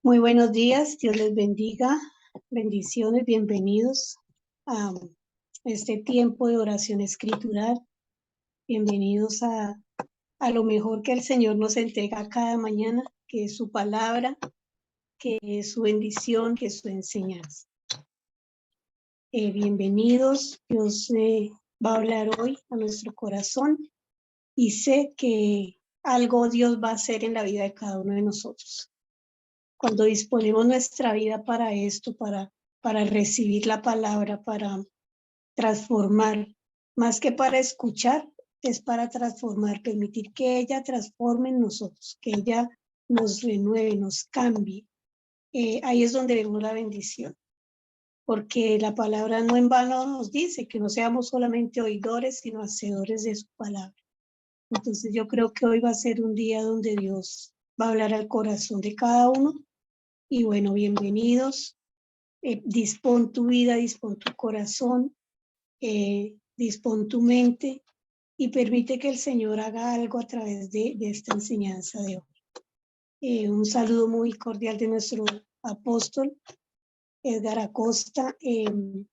Muy buenos días, Dios les bendiga, bendiciones, bienvenidos a este tiempo de oración escritural, bienvenidos a lo mejor que el Señor nos entrega cada mañana, que es su palabra, que es su bendición, que es su enseñanza. Bienvenidos, Dios va a hablar hoy a nuestro corazón y sé que algo Dios va a hacer en la vida de cada uno de nosotros. Cuando disponemos nuestra vida para esto, para recibir la palabra, para transformar, más que para escuchar, es para transformar, permitir que ella transforme en nosotros, que ella nos renueve, nos cambie. Ahí es donde vemos la bendición, porque la palabra no en vano nos dice que no seamos solamente oidores, sino hacedores de su palabra. Entonces yo creo que hoy va a ser un día donde Dios va a hablar al corazón de cada uno. Y bueno, bienvenidos. Dispón tu vida, dispón tu corazón, dispón tu mente y permite que el Señor haga algo a través de esta enseñanza de hoy. Un saludo muy cordial de nuestro apóstol, Edgar Acosta. Él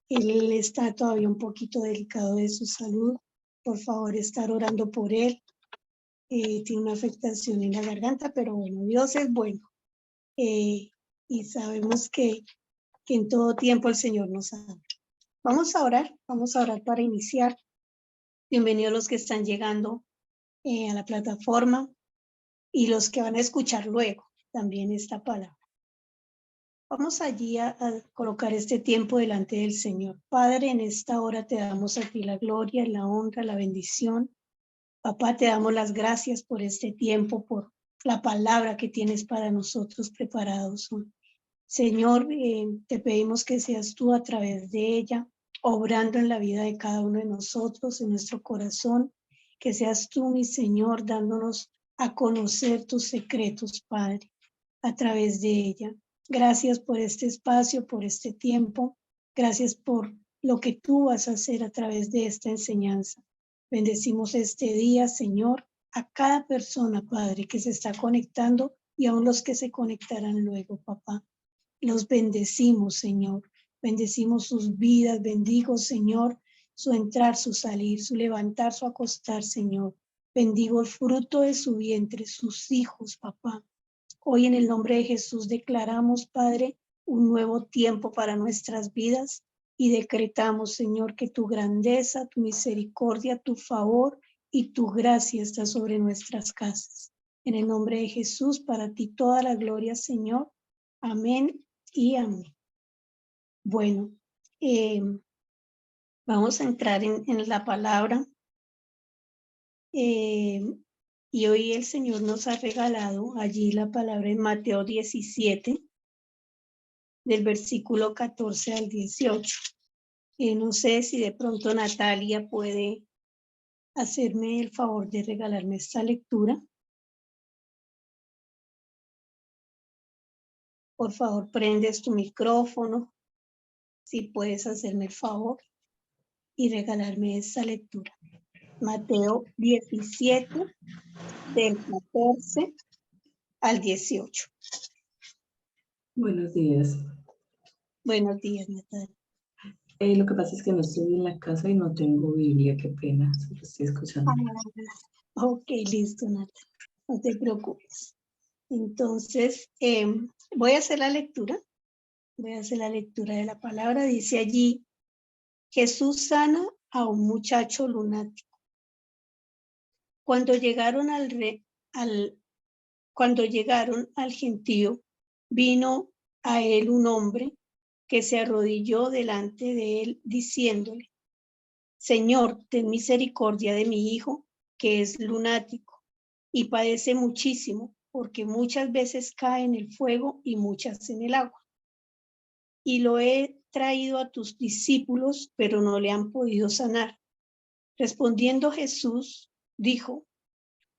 está todavía un poquito delicado de su salud. Por favor, estar orando por él. Tiene una afectación en la garganta, pero bueno, Dios es bueno. Y sabemos que en todo tiempo el Señor nos ama. Vamos a orar para iniciar. Bienvenidos los que están llegando a la plataforma y los que van a escuchar luego también esta palabra. Vamos allí a colocar este tiempo delante del Señor. Padre, en esta hora te damos a ti la gloria, la honra, la bendición. Papá, te damos las gracias por este tiempo, por la palabra que tienes para nosotros preparados. Señor, te pedimos que seas tú a través de ella, obrando en la vida de cada uno de nosotros, en nuestro corazón, que seas tú, mi Señor, dándonos a conocer tus secretos, Padre, a través de ella. Gracias por este espacio, por este tiempo. Gracias por lo que tú vas a hacer a través de esta enseñanza. Bendecimos este día, Señor, a cada persona, Padre, que se está conectando y aún los que se conectarán luego, papá. Los bendecimos, Señor. Bendecimos sus vidas. Bendigo, Señor, su entrar, su salir, su levantar, su acostar, Señor. Bendigo el fruto de su vientre, sus hijos, papá. Hoy en el nombre de Jesús declaramos, Padre, un nuevo tiempo para nuestras vidas y decretamos, Señor, que tu grandeza, tu misericordia, tu favor y tu gracia está sobre nuestras casas. En el nombre de Jesús, para ti toda la gloria, Señor. Amén y amén. Bueno, vamos a entrar en la palabra. Y hoy el Señor nos ha regalado allí la palabra en Mateo 17, del versículo 14 al 18. No sé si de pronto Natalia puede hacerme el favor de regalarme esta lectura. Por favor, prendes tu micrófono, si puedes hacerme el favor y regalarme esta lectura. Mateo 17, del 14 al 18. Buenos días. Buenos días, Natalia. Lo que pasa es que no estoy en la casa y no tengo Biblia, qué pena, solo estoy escuchando. Ok, listo, Natalia, no te preocupes. Entonces, voy a hacer la lectura. Voy a hacer la lectura de la palabra. Dice allí, Jesús sana a un muchacho lunático. Cuando llegaron al gentío, vino a él un hombre que se arrodilló delante de él, diciéndole, Señor, ten misericordia de mi hijo, que es lunático, y padece muchísimo, porque muchas veces cae en el fuego y muchas en el agua. Y lo he traído a tus discípulos, pero no le han podido sanar. Respondiendo Jesús, dijo,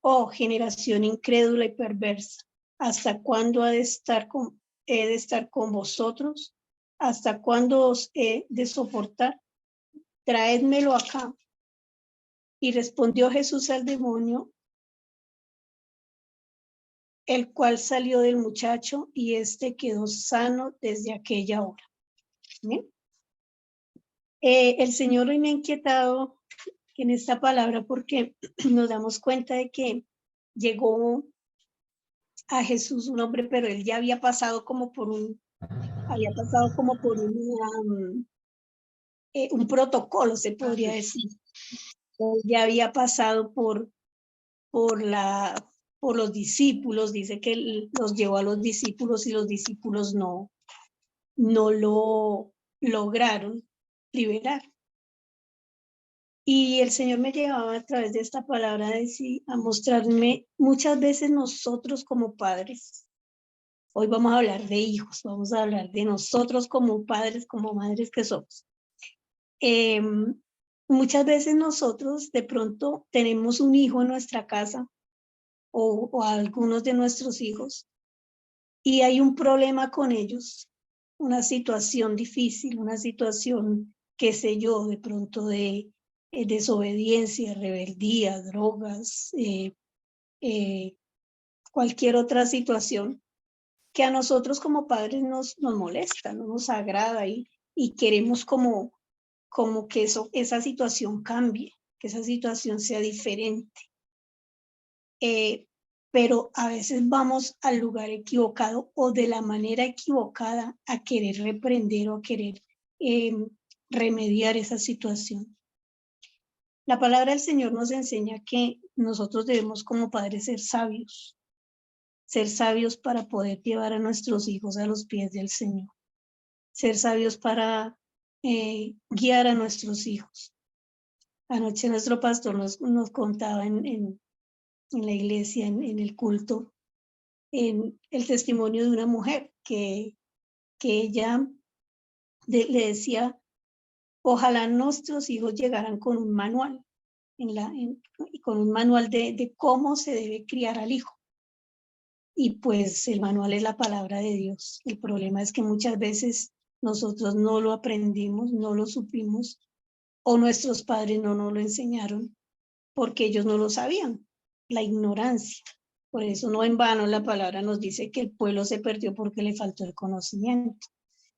oh generación incrédula y perversa, ¿hasta cuándo he de estar con vosotros? ¿Hasta cuándo os he de soportar? Traédmelo acá. Y respondió Jesús al demonio el cual salió del muchacho y éste quedó sano desde aquella hora. ¿Bien? El Señor hoy me ha inquietado en esta palabra porque nos damos cuenta de que llegó a Jesús un hombre, pero él ya había pasado como por un un protocolo, se podría decir. Él ya había pasado por los discípulos, dice que él los llevó a los discípulos y los discípulos no lo lograron liberar. Y el Señor me llevaba a través de esta palabra a mostrarme muchas veces nosotros como padres. Hoy vamos a hablar de hijos, vamos a hablar de nosotros como padres, como madres que somos. Muchas veces nosotros de pronto tenemos un hijo en nuestra casa o algunos de nuestros hijos y hay un problema con ellos, una situación difícil, una situación, qué sé yo, de pronto de desobediencia, rebeldía, drogas, cualquier otra situación que a nosotros como padres nos molesta, no nos agrada y queremos como que esa situación cambie, que esa situación sea diferente. Pero a veces vamos al lugar equivocado o de la manera equivocada a querer reprender o a querer remediar esa situación. La palabra del Señor nos enseña que nosotros debemos como padres ser sabios para poder llevar a nuestros hijos a los pies del Señor, ser sabios para guiar a nuestros hijos. Anoche nuestro pastor nos contaba en la iglesia, en el culto, en el testimonio de una mujer que ella le decía, ojalá nuestros hijos llegaran con un manual, con un manual de cómo se debe criar al hijo. Y pues el manual es la palabra de Dios. El problema es que muchas veces nosotros no lo aprendimos, no lo supimos, o nuestros padres no nos lo enseñaron porque ellos no lo sabían, la ignorancia. Por eso no en vano la palabra nos dice que el pueblo se perdió porque le faltó el conocimiento.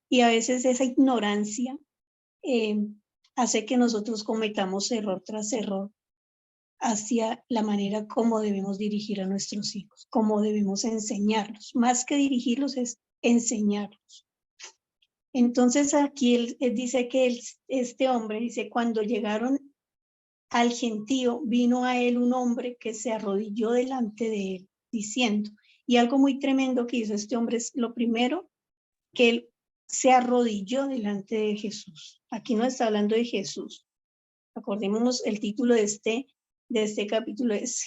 Y a veces esa ignorancia hace que nosotros cometamos error tras error hacia la manera como debemos dirigir a nuestros hijos, cómo debemos enseñarlos. Más que dirigirlos es enseñarlos. Entonces aquí él dice que este hombre, dice, cuando llegaron al gentío, vino a él un hombre que se arrodilló delante de él, diciendo, y algo muy tremendo que hizo este hombre es lo primero, que él se arrodilló delante de Jesús. Aquí no está hablando de Jesús. Acordémonos, el título de este capítulo es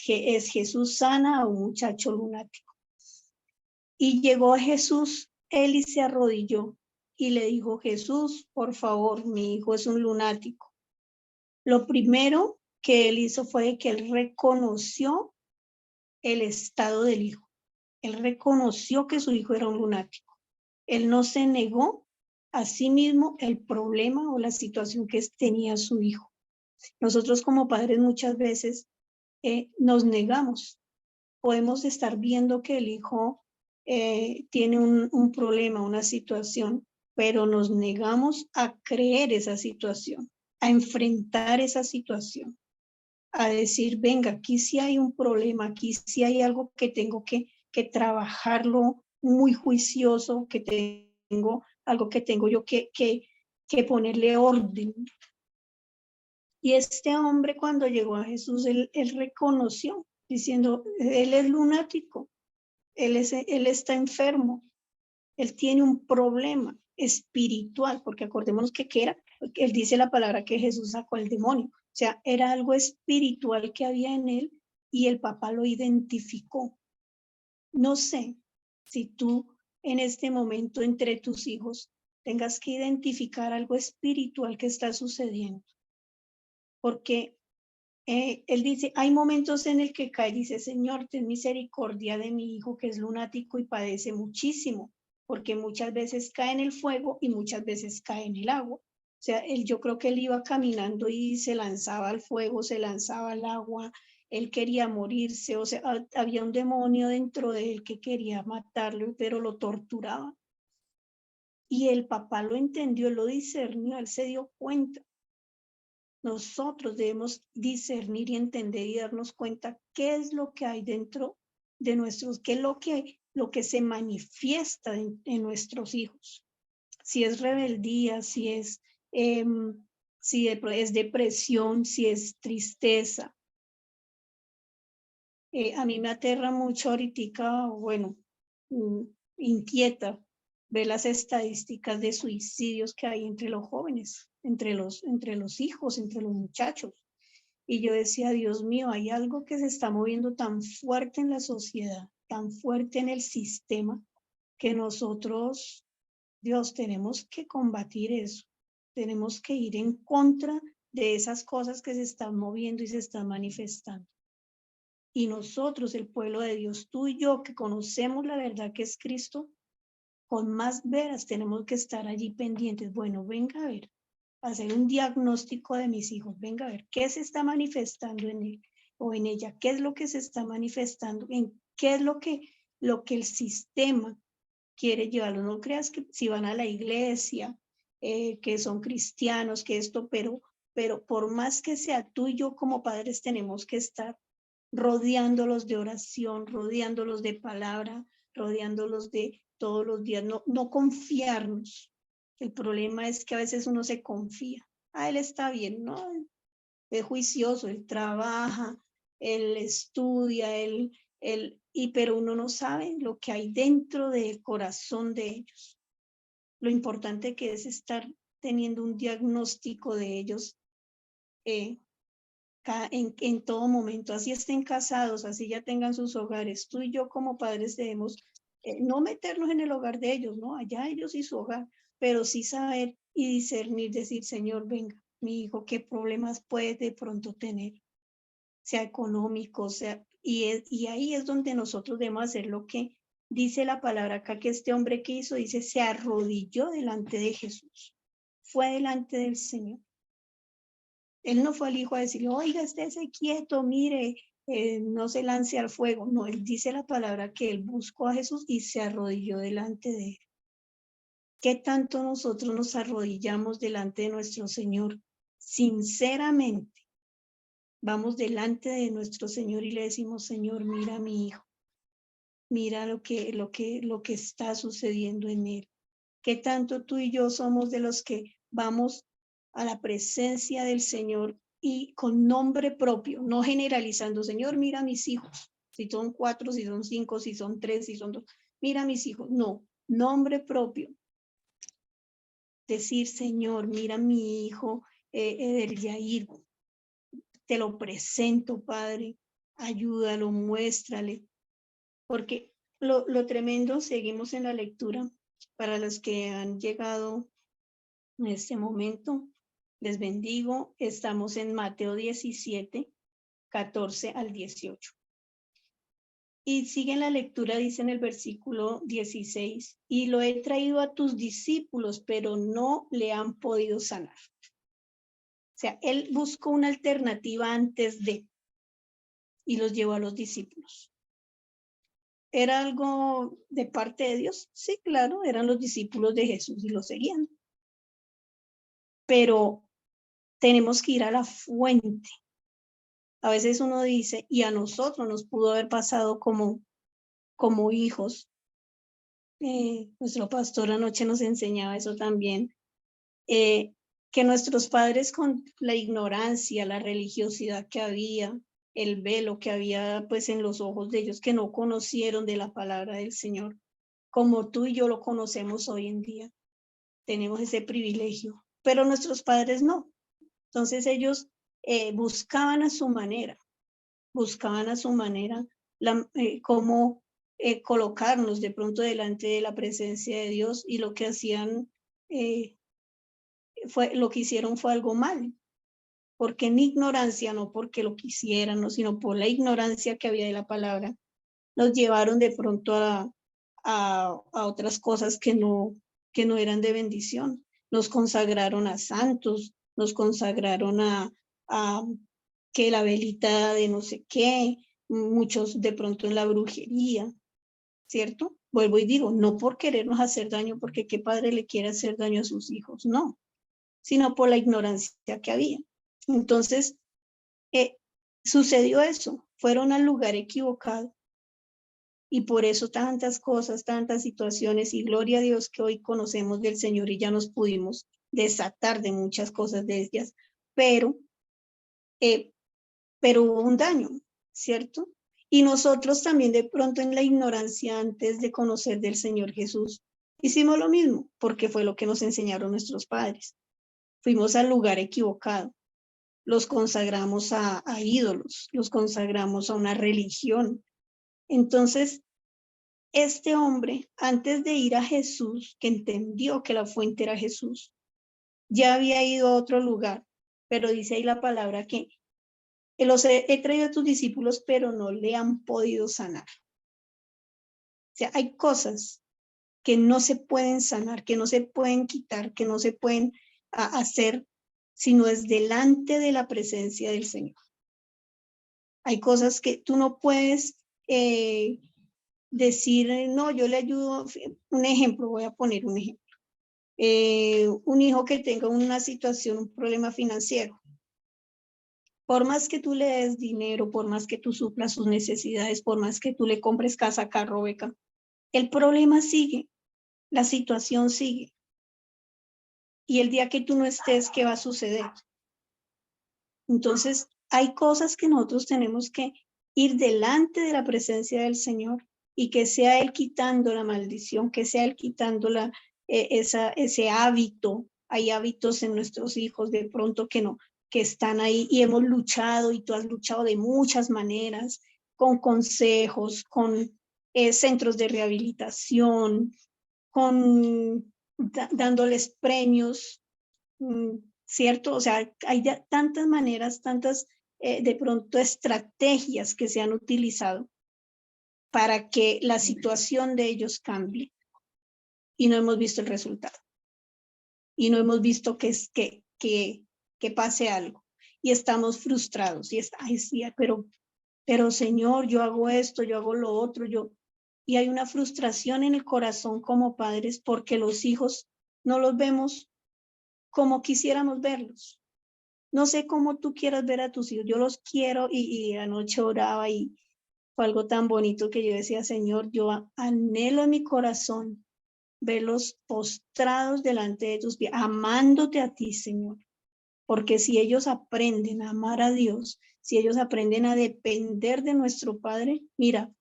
Jesús sana a un muchacho lunático. Y llegó a Jesús, él y se arrodilló y le dijo, Jesús, por favor, mi hijo es un lunático. Lo primero que él hizo fue que él reconoció el estado del hijo. Él reconoció que su hijo era un lunático. Él no se negó a sí mismo el problema o la situación que tenía su hijo. Nosotros como padres muchas veces nos negamos. Podemos estar viendo que el hijo tiene un problema, una situación, pero nos negamos a creer esa situación, a enfrentar esa situación, a decir, venga, aquí sí hay un problema, aquí sí hay algo que tengo que trabajarlo muy juicioso, algo que tengo yo que ponerle orden. Y este hombre cuando llegó a Jesús, él reconoció, diciendo, él es lunático, él está enfermo, él tiene un problema espiritual, porque acordémonos que era, él dice la palabra que Jesús sacó al demonio, o sea, era algo espiritual que había en él y el papá lo identificó. No sé si tú en este momento entre tus hijos tengas que identificar algo espiritual que está sucediendo, porque él dice, hay momentos en el que cae, dice, Señor, ten misericordia de mi hijo que es lunático y padece muchísimo, porque muchas veces cae en el fuego y muchas veces cae en el agua. O sea, yo creo que él iba caminando y se lanzaba al fuego, se lanzaba al agua, él quería morirse, o sea, había un demonio dentro de él que quería matarlo, pero lo torturaba. Y el papá lo entendió, lo discernió, él se dio cuenta. Nosotros debemos discernir y entender y darnos cuenta qué es lo que hay dentro de nuestros, qué es lo que se manifiesta en nuestros hijos. Si es rebeldía, si es depresión, si es tristeza. A mí me aterra mucho ahorita, bueno, inquieta ver las estadísticas de suicidios que hay entre los jóvenes, entre los hijos, entre los muchachos. Y yo decía, Dios mío, hay algo que se está moviendo tan fuerte en la sociedad, tan fuerte en el sistema, que nosotros, Dios, tenemos que combatir eso. Tenemos que ir en contra de esas cosas que se están moviendo y se están manifestando. Y nosotros, el pueblo de Dios, tú y yo, que conocemos la verdad que es Cristo, con más veras tenemos que estar allí pendientes. Bueno, venga a ver, hacer un diagnóstico de mis hijos, venga a ver qué se está manifestando en él o en ella, qué es lo que se está manifestando, en qué es lo que el sistema quiere llevarlo. No creas que si van a la iglesia, que son cristianos, que esto, pero por más que sea, tú y yo como padres tenemos que estar rodeándolos de oración, rodeándolos de palabra, rodeándolos de todos los días, no confiarnos. El problema es que a veces uno se confía. Él está bien, ¿no? Es juicioso, él trabaja, él estudia, pero uno no sabe lo que hay dentro del corazón de ellos. Lo importante que es estar teniendo un diagnóstico de ellos en todo momento, así estén casados, así ya tengan sus hogares. Tú y yo como padres debemos no meternos en el hogar de ellos, ¿no? Allá ellos y su hogar, pero sí saber y discernir, decir, Señor, venga, mi hijo, ¿qué problemas puede de pronto tener? Sea económico, y ahí es donde nosotros debemos hacer lo que dice la palabra acá, que este hombre que hizo, dice, se arrodilló delante de Jesús, fue delante del Señor. Él no fue al hijo a decirle, oiga, estése quieto, mire, no se lance al fuego. No, él dice la palabra que él buscó a Jesús y se arrodilló delante de él. ¿Qué tanto nosotros nos arrodillamos delante de nuestro Señor? Sinceramente, vamos delante de nuestro Señor y le decimos, Señor, mira a mi hijo. Mira lo que está sucediendo en él. ¿Qué tanto tú y yo somos de los que vamos a la presencia del Señor y con nombre propio, no generalizando, Señor, mira a mis hijos, si son 4, si son 5, si son 3, si son 2, mira a mis hijos, no, nombre propio. Decir, Señor, mira a mi hijo, Eder Yair, te lo presento, Padre, ayúdalo, muéstrale, porque lo tremendo, seguimos en la lectura, para los que han llegado en este momento, les bendigo. Estamos en Mateo 17, 14 al 18. Y sigue en la lectura, dice en el versículo 16, y lo he traído a tus discípulos, pero no le han podido sanar. O sea, él buscó una alternativa antes de, y los llevó a los discípulos. ¿Era algo de parte de Dios? Sí, claro, eran los discípulos de Jesús y lo seguían. Pero tenemos que ir a la fuente. A veces uno dice, y a nosotros nos pudo haber pasado como hijos. Nuestro pastor anoche nos enseñaba eso también, que nuestros padres con la ignorancia, la religiosidad que había, el velo que había pues en los ojos de ellos que no conocieron de la palabra del Señor, como tú y yo lo conocemos hoy en día. Tenemos ese privilegio, pero nuestros padres no. Entonces ellos buscaban a su manera cómo colocarnos de pronto delante de la presencia de Dios, y lo que hacían lo que hicieron fue algo mal, porque en ignorancia, no porque lo quisieran, no, sino por la ignorancia que había de la palabra, nos llevaron de pronto a otras cosas que no eran de bendición. Nos consagraron a santos, nos consagraron a que la velita de no sé qué, muchos de pronto en la brujería, ¿cierto? Vuelvo y digo, no por querernos hacer daño, porque qué padre le quiere hacer daño a sus hijos, no, sino por la ignorancia que había. Entonces, sucedió eso, fueron al lugar equivocado y por eso tantas cosas, tantas situaciones y gloria a Dios que hoy conocemos del Señor y ya nos pudimos desatar de muchas cosas de ellas, pero hubo un daño, ¿cierto? Y nosotros también de pronto en la ignorancia antes de conocer del Señor Jesús, hicimos lo mismo, porque fue lo que nos enseñaron nuestros padres. Fuimos al lugar equivocado, los consagramos a ídolos, los consagramos a una religión. Entonces, este hombre, antes de ir a Jesús, que entendió que la fuente era Jesús, ya había ido a otro lugar, pero dice ahí la palabra que los he traído a tus discípulos, pero no le han podido sanar. O sea, hay cosas que no se pueden sanar, que no se pueden quitar, que no se pueden hacer, sino es delante de la presencia del Señor. Hay cosas que tú no puedes decir, no, yo le ayudo. Un ejemplo, voy a poner un ejemplo. Un hijo que tenga una situación, un problema financiero. Por más que tú le des dinero, por más que tú suplas sus necesidades, por más que tú le compres casa, carro, beca, el problema sigue, la situación sigue. Y el día que tú no estés, ¿qué va a suceder? Entonces, hay cosas que nosotros tenemos que ir delante de la presencia del Señor y que sea Él quitando la maldición, que sea Él quitando ese hábito. Hay hábitos en nuestros hijos de pronto que no, que están ahí y hemos luchado y tú has luchado de muchas maneras, con consejos, con centros de rehabilitación, con dándoles premios, ¿cierto? O sea, hay tantas maneras, tantas de pronto estrategias que se han utilizado para que la situación de ellos cambie y no hemos visto el resultado y no hemos visto que pase algo y estamos frustrados y ay, sí, pero Señor, yo hago esto, yo hago lo otro, y hay una frustración en el corazón como padres porque los hijos no los vemos como quisiéramos verlos. No sé cómo tú quieras ver a tus hijos, yo los quiero y anoche oraba y fue algo tan bonito que yo decía, Señor, yo anhelo en mi corazón verlos postrados delante de tus pies, amándote a ti, Señor. Porque si ellos aprenden a amar a Dios, si ellos aprenden a depender de nuestro Padre, mira,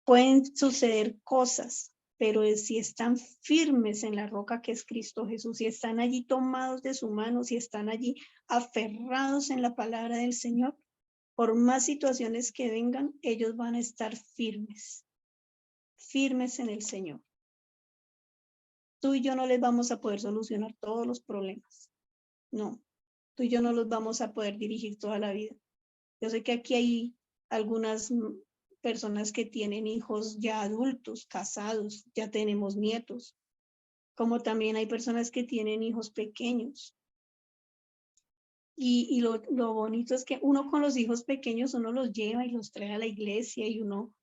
pueden suceder cosas, pero si están firmes en la roca que es Cristo Jesús, si están allí tomados de su mano, si están allí aferrados en la palabra del Señor, por más situaciones que vengan, ellos van a estar firmes, firmes en el Señor. Tú y yo no les vamos a poder solucionar todos los problemas, no. Tú y yo no los vamos a poder dirigir toda la vida. Yo sé que aquí hay algunas personas que tienen hijos ya adultos, casados, ya tenemos nietos, como también hay personas que tienen hijos pequeños. Y lo bonito es que uno con los hijos pequeños, uno los lleva y los trae a la iglesia y uno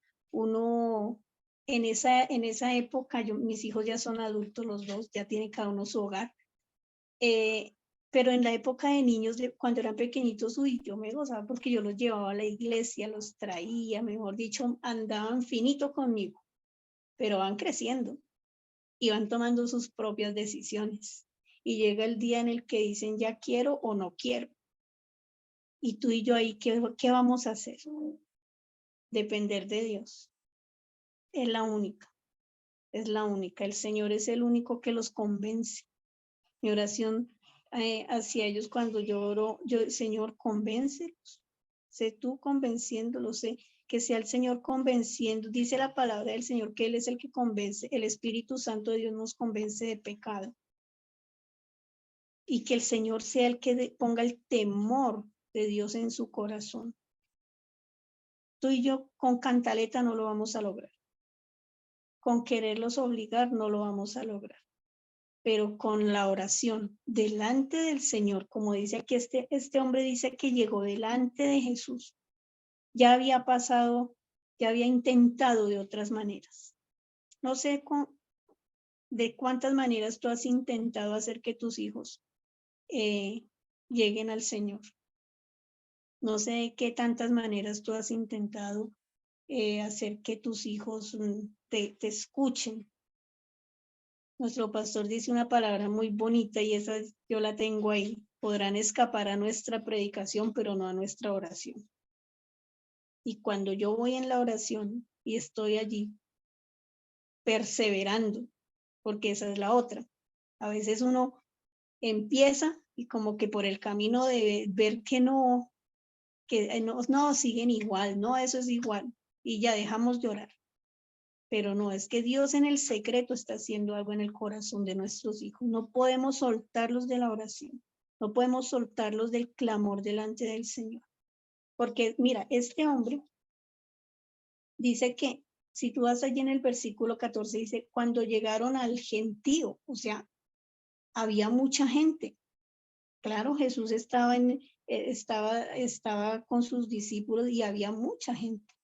en esa época, mis hijos ya son adultos los dos, ya tienen cada uno su hogar. Pero en la época de niños, cuando eran pequeñitos, yo me gozaba porque yo los llevaba a la iglesia, los traía, mejor dicho, andaban finito conmigo, pero van creciendo y van tomando sus propias decisiones. Y llega el día en el que dicen ya quiero o no quiero. Y tú y yo ahí, ¿qué vamos a hacer? Depender de Dios. Es la única, es la única. El Señor es el único que los convence. Mi oración hacia ellos cuando yo oro, Señor, convéncelos. Sé tú convenciéndolos, sé que sea el Señor convenciendo. Dice la palabra del Señor que Él es el que convence, el Espíritu Santo de Dios nos convence de pecado. Y que el Señor sea el que ponga el temor de Dios en su corazón. Tú y yo con cantaleta no lo vamos a lograr. Con quererlos obligar no lo vamos a lograr. pero con la oración delante del Señor, como dice aquí, este hombre dice que llegó delante de Jesús. Ya había pasado, ya había intentado de otras maneras. No sé de cuántas maneras tú has intentado hacer que tus hijos lleguen al Señor. No sé de qué tantas maneras tú has intentado hacer que tus hijos te escuchen. Nuestro pastor dice una palabra muy bonita y esa yo la tengo ahí. Podrán escapar a nuestra predicación, pero no a nuestra oración. Y cuando yo voy en la oración y estoy allí perseverando, porque esa es la otra. A veces uno empieza y como que por el camino de ver que no, siguen igual, no, eso es igual, y ya dejamos de orar. Pero no, es que Dios en el secreto está haciendo algo en el corazón de nuestros hijos. No podemos soltarlos de la oración, no podemos soltarlos del clamor delante del Señor. Porque mira, este hombre dice que, si tú vas allí en el versículo 14, dice, cuando llegaron al gentío, o sea, había mucha gente. Claro, Jesús estaba con sus discípulos y había mucha gente.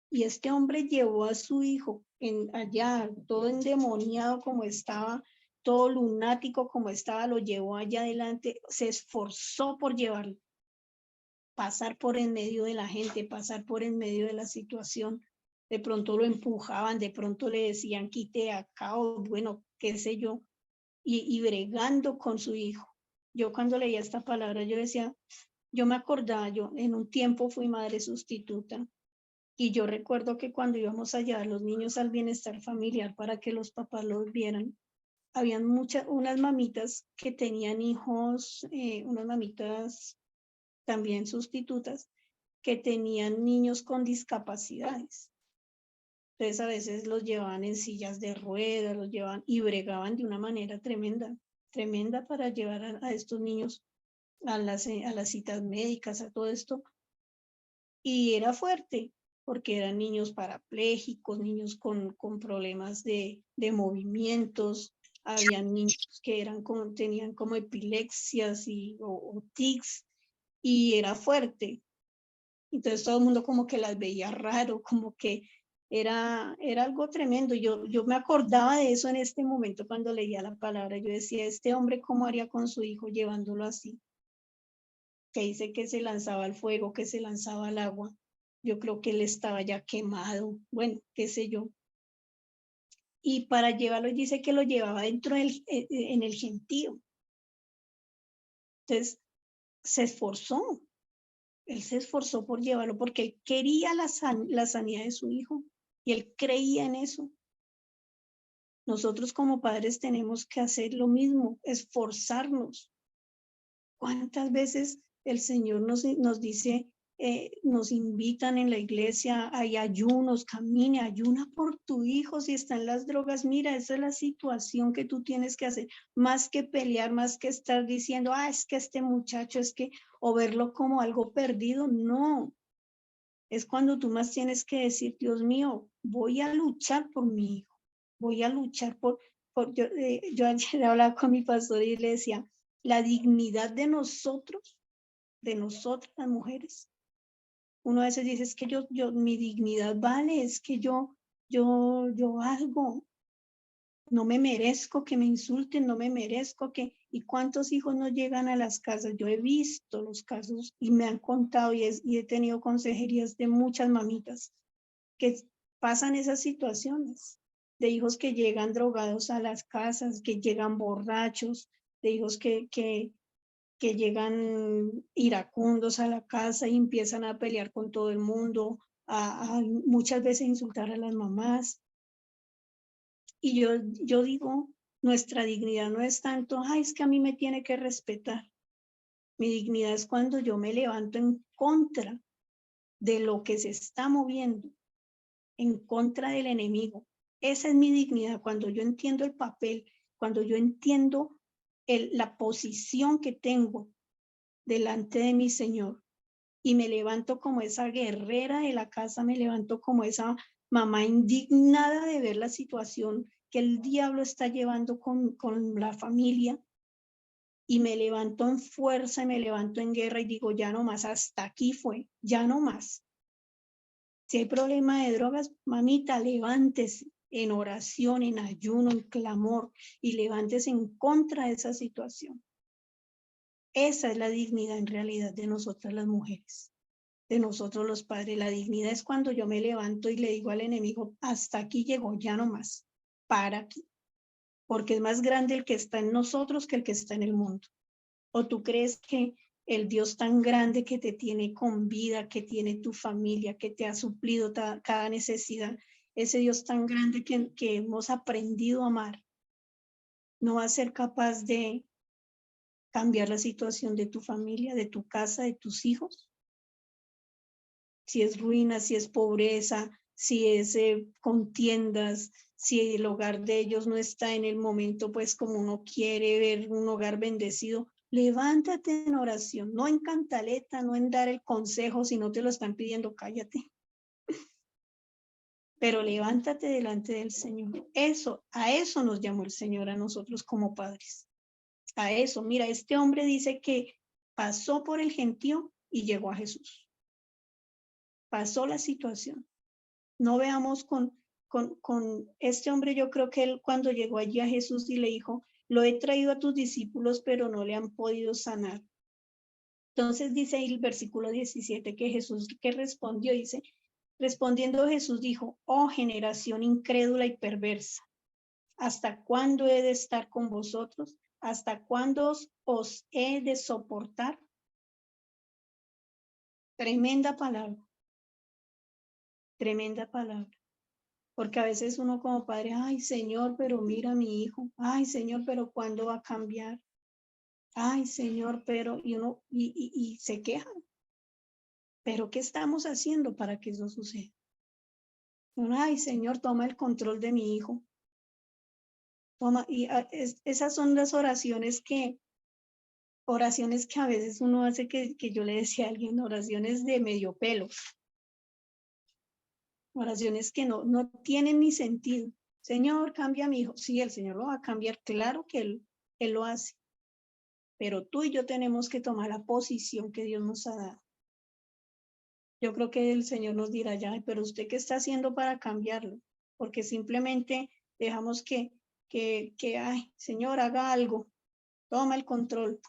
Y este hombre llevó a su hijo allá, todo endemoniado como estaba, todo lunático como estaba, lo llevó allá adelante, se esforzó por llevarlo, pasar por en medio de la gente, pasar por en medio de la situación. De pronto lo empujaban, de pronto le decían, quite acá, o bueno, qué sé yo, y bregando con su hijo. Yo cuando leía esta palabra, yo decía, yo me acordaba, yo en un tiempo fui madre sustituta, y yo recuerdo que cuando íbamos a llevar los niños al bienestar familiar para que los papás los vieran, habían unas mamitas que tenían hijos, unas mamitas también sustitutas, que tenían niños con discapacidades. Entonces a veces los llevaban en sillas de ruedas, los llevaban y bregaban de una manera tremenda, tremenda para llevar a estos niños a las citas médicas, a todo esto. Y era fuerte, porque eran niños parapléjicos, niños con problemas de movimientos, habían niños que tenían como epilepsias o tics, y era fuerte. Entonces todo el mundo como que las veía raro, como que era algo tremendo. Yo me acordaba de eso en este momento cuando leía la palabra. Yo decía, este hombre, ¿cómo haría con su hijo llevándolo así? Que dice que se lanzaba al fuego, que se lanzaba al agua. Yo creo que él estaba ya quemado, bueno, qué sé yo. Y para llevarlo, dice que lo llevaba dentro en el gentío. Entonces, se esforzó. Él se esforzó por llevarlo porque él quería la sanidad de su hijo y él creía en eso. Nosotros como padres tenemos que hacer lo mismo, esforzarnos. ¿Cuántas veces el Señor nos dice, nos invitan en la iglesia, hay ayunos, camine, ayuna por tu hijo si está en las drogas? Mira, esa es la situación que tú tienes que hacer, más que pelear, más que estar diciendo, es que este muchacho o verlo como algo perdido. No, es cuando tú más tienes que decir, Dios mío, voy a luchar por mi hijo, voy a luchar yo ayer hablaba con mi pastor y le decía, la dignidad de nosotras las mujeres. Uno a veces dice, es que mi dignidad vale, es que yo algo, no me merezco que me insulten, no me merezco ¿y cuántos hijos no llegan a las casas? Yo he visto los casos y me han contado y he tenido consejerías de muchas mamitas que pasan esas situaciones, de hijos que llegan drogados a las casas, que llegan borrachos, de hijos que llegan iracundos a la casa y empiezan a pelear con todo el mundo, muchas veces insultar a las mamás. Y yo digo, nuestra dignidad no es tanto, es que a mí me tiene que respetar. Mi dignidad es cuando yo me levanto en contra de lo que se está moviendo, en contra del enemigo. Esa es mi dignidad, cuando yo entiendo el papel, cuando yo entiendo la posición que tengo delante de mi Señor y me levanto como esa guerrera de la casa, me levanto como esa mamá indignada de ver la situación que el diablo está llevando con la familia, y me levanto en fuerza, y me levanto en guerra y digo, ya no más, hasta aquí fue, ya no más. Si hay problema de drogas, mamita, levántese en oración, en ayuno, en clamor, y levántese en contra de esa situación. Esa es la dignidad en realidad de nosotras las mujeres, de nosotros los padres. La dignidad es cuando yo me levanto y le digo al enemigo, hasta aquí llegó, ya no más, para aquí. Porque es más grande el que está en nosotros que el que está en el mundo. ¿O tú crees que el Dios tan grande que te tiene con vida, que tiene tu familia, que te ha suplido cada necesidad, ese Dios tan grande que hemos aprendido a amar, no va a ser capaz de cambiar la situación de tu familia, de tu casa, de tus hijos? Si es ruina, si es pobreza, si es contiendas, si el hogar de ellos no está en el momento, pues como uno quiere ver un hogar bendecido, levántate en oración, no en cantaleta, no en dar el consejo, si no te lo están pidiendo, cállate. Pero levántate delante del Señor. A eso nos llamó el Señor a nosotros como padres. A eso, mira, este hombre dice que pasó por el gentío y llegó a Jesús. Pasó la situación. No veamos con este hombre, yo creo que él cuando llegó allí a Jesús y le dijo, lo he traído a tus discípulos, pero no le han podido sanar. Entonces dice ahí el versículo 17 que Jesús, que respondió, dice, respondiendo Jesús dijo, oh generación incrédula y perversa, ¿hasta cuándo he de estar con vosotros? ¿Hasta cuándo os he de soportar? Tremenda palabra, tremenda palabra. Porque a veces uno como padre, ay Señor, pero mira a mi hijo, ay Señor, pero ¿cuándo va a cambiar? Ay Señor, pero, y uno, y se quejan. Pero ¿qué estamos haciendo para que eso suceda? Ay Señor, toma el control de mi hijo. Toma, y esas son las oraciones que a veces uno hace que yo le decía a alguien, oraciones de medio pelo. Oraciones que no tienen ni sentido. Señor, cambia a mi hijo. Sí, el Señor lo va a cambiar, claro que él lo hace. Pero tú y yo tenemos que tomar la posición que Dios nos ha dado. Yo creo que el Señor nos dirá ya, pero ¿usted qué está haciendo para cambiarlo? Porque simplemente dejamos que ay, Señor, haga algo, toma el control.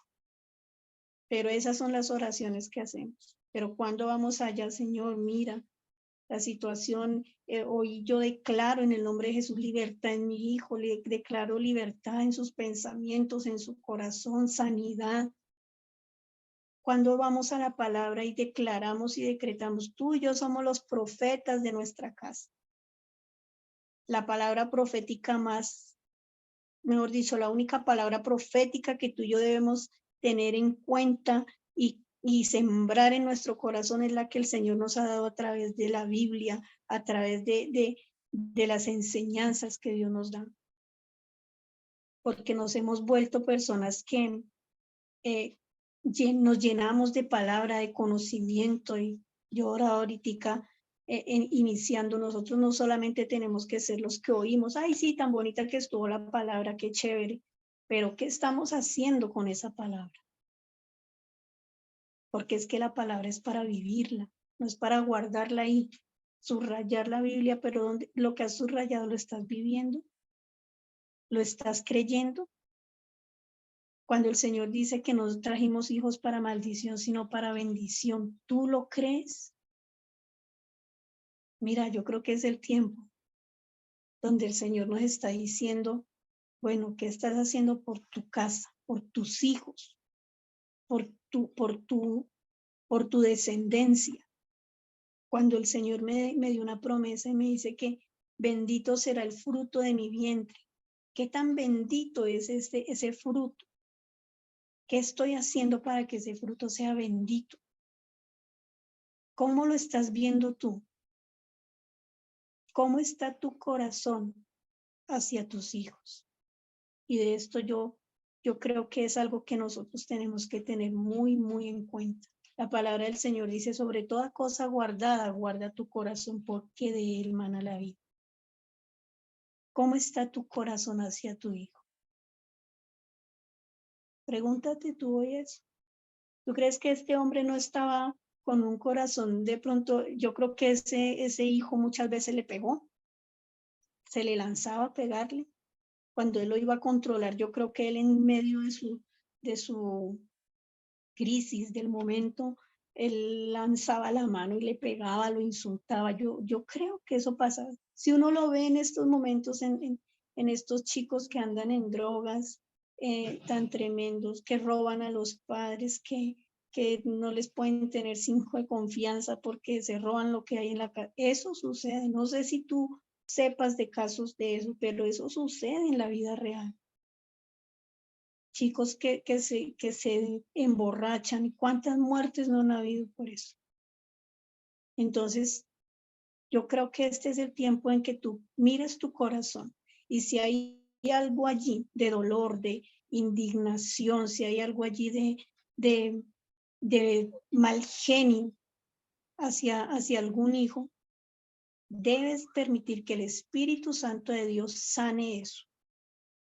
Pero esas son las oraciones que hacemos. Pero cuando vamos allá, Señor, mira la situación, hoy yo declaro en el nombre de Jesús libertad en mi hijo, le declaro libertad en sus pensamientos, en su corazón, sanidad. Cuando vamos a la palabra y declaramos y decretamos, tú y yo somos los profetas de nuestra casa. La palabra profética más, mejor dicho, la única palabra profética que tú y yo debemos tener en cuenta y sembrar en nuestro corazón es la que el Señor nos ha dado a través de la Biblia, a través de las enseñanzas que Dios nos da. Porque nos hemos vuelto personas que nos llenamos de palabra, de conocimiento, y yo ahorita iniciando, nosotros no solamente tenemos que ser los que oímos, ay sí, tan bonita que estuvo la palabra, qué chévere, pero ¿qué estamos haciendo con esa palabra? Porque es que la palabra es para vivirla, no es para guardarla ahí, subrayar la Biblia, pero lo que has subrayado lo estás viviendo, lo estás creyendo. Cuando el Señor dice que no trajimos hijos para maldición, sino para bendición, ¿tú lo crees? Mira, yo creo que es el tiempo donde el Señor nos está diciendo, bueno, ¿qué estás haciendo por tu casa, por tus hijos, por tu descendencia? Cuando el Señor me dio una promesa y me dice que bendito será el fruto de mi vientre. ¿Qué tan bendito es ese fruto? ¿Qué estoy haciendo para que ese fruto sea bendito? ¿Cómo lo estás viendo tú? ¿Cómo está tu corazón hacia tus hijos? Y de esto yo creo que es algo que nosotros tenemos que tener muy, muy en cuenta. La palabra del Señor dice, sobre toda cosa guardada, guarda tu corazón porque de él mana la vida. ¿Cómo está tu corazón hacia tu hijo? Pregúntate tú hoy eso. ¿Tú crees que este hombre no estaba con un corazón de pronto? Yo creo que ese hijo muchas veces le pegó, se le lanzaba a pegarle. Cuando él lo iba a controlar, yo creo que él en medio de su crisis del momento, él lanzaba la mano y le pegaba, lo insultaba. Yo creo que eso pasa. Si uno lo ve en estos momentos, en estos chicos que andan en drogas tan tremendos, que roban a los padres, que no les pueden tener cinco de confianza porque se roban lo que hay en la casa. Eso sucede. No sé si tú sepas de casos de eso, pero eso sucede en la vida real. Chicos que se emborrachan. ¿Cuántas muertes no han habido por eso? Entonces, yo creo que este es el tiempo en que tú mires tu corazón y si hay algo allí de dolor, de indignación, si hay algo allí de mal genio hacia algún hijo, debes permitir que el Espíritu Santo de Dios sane eso.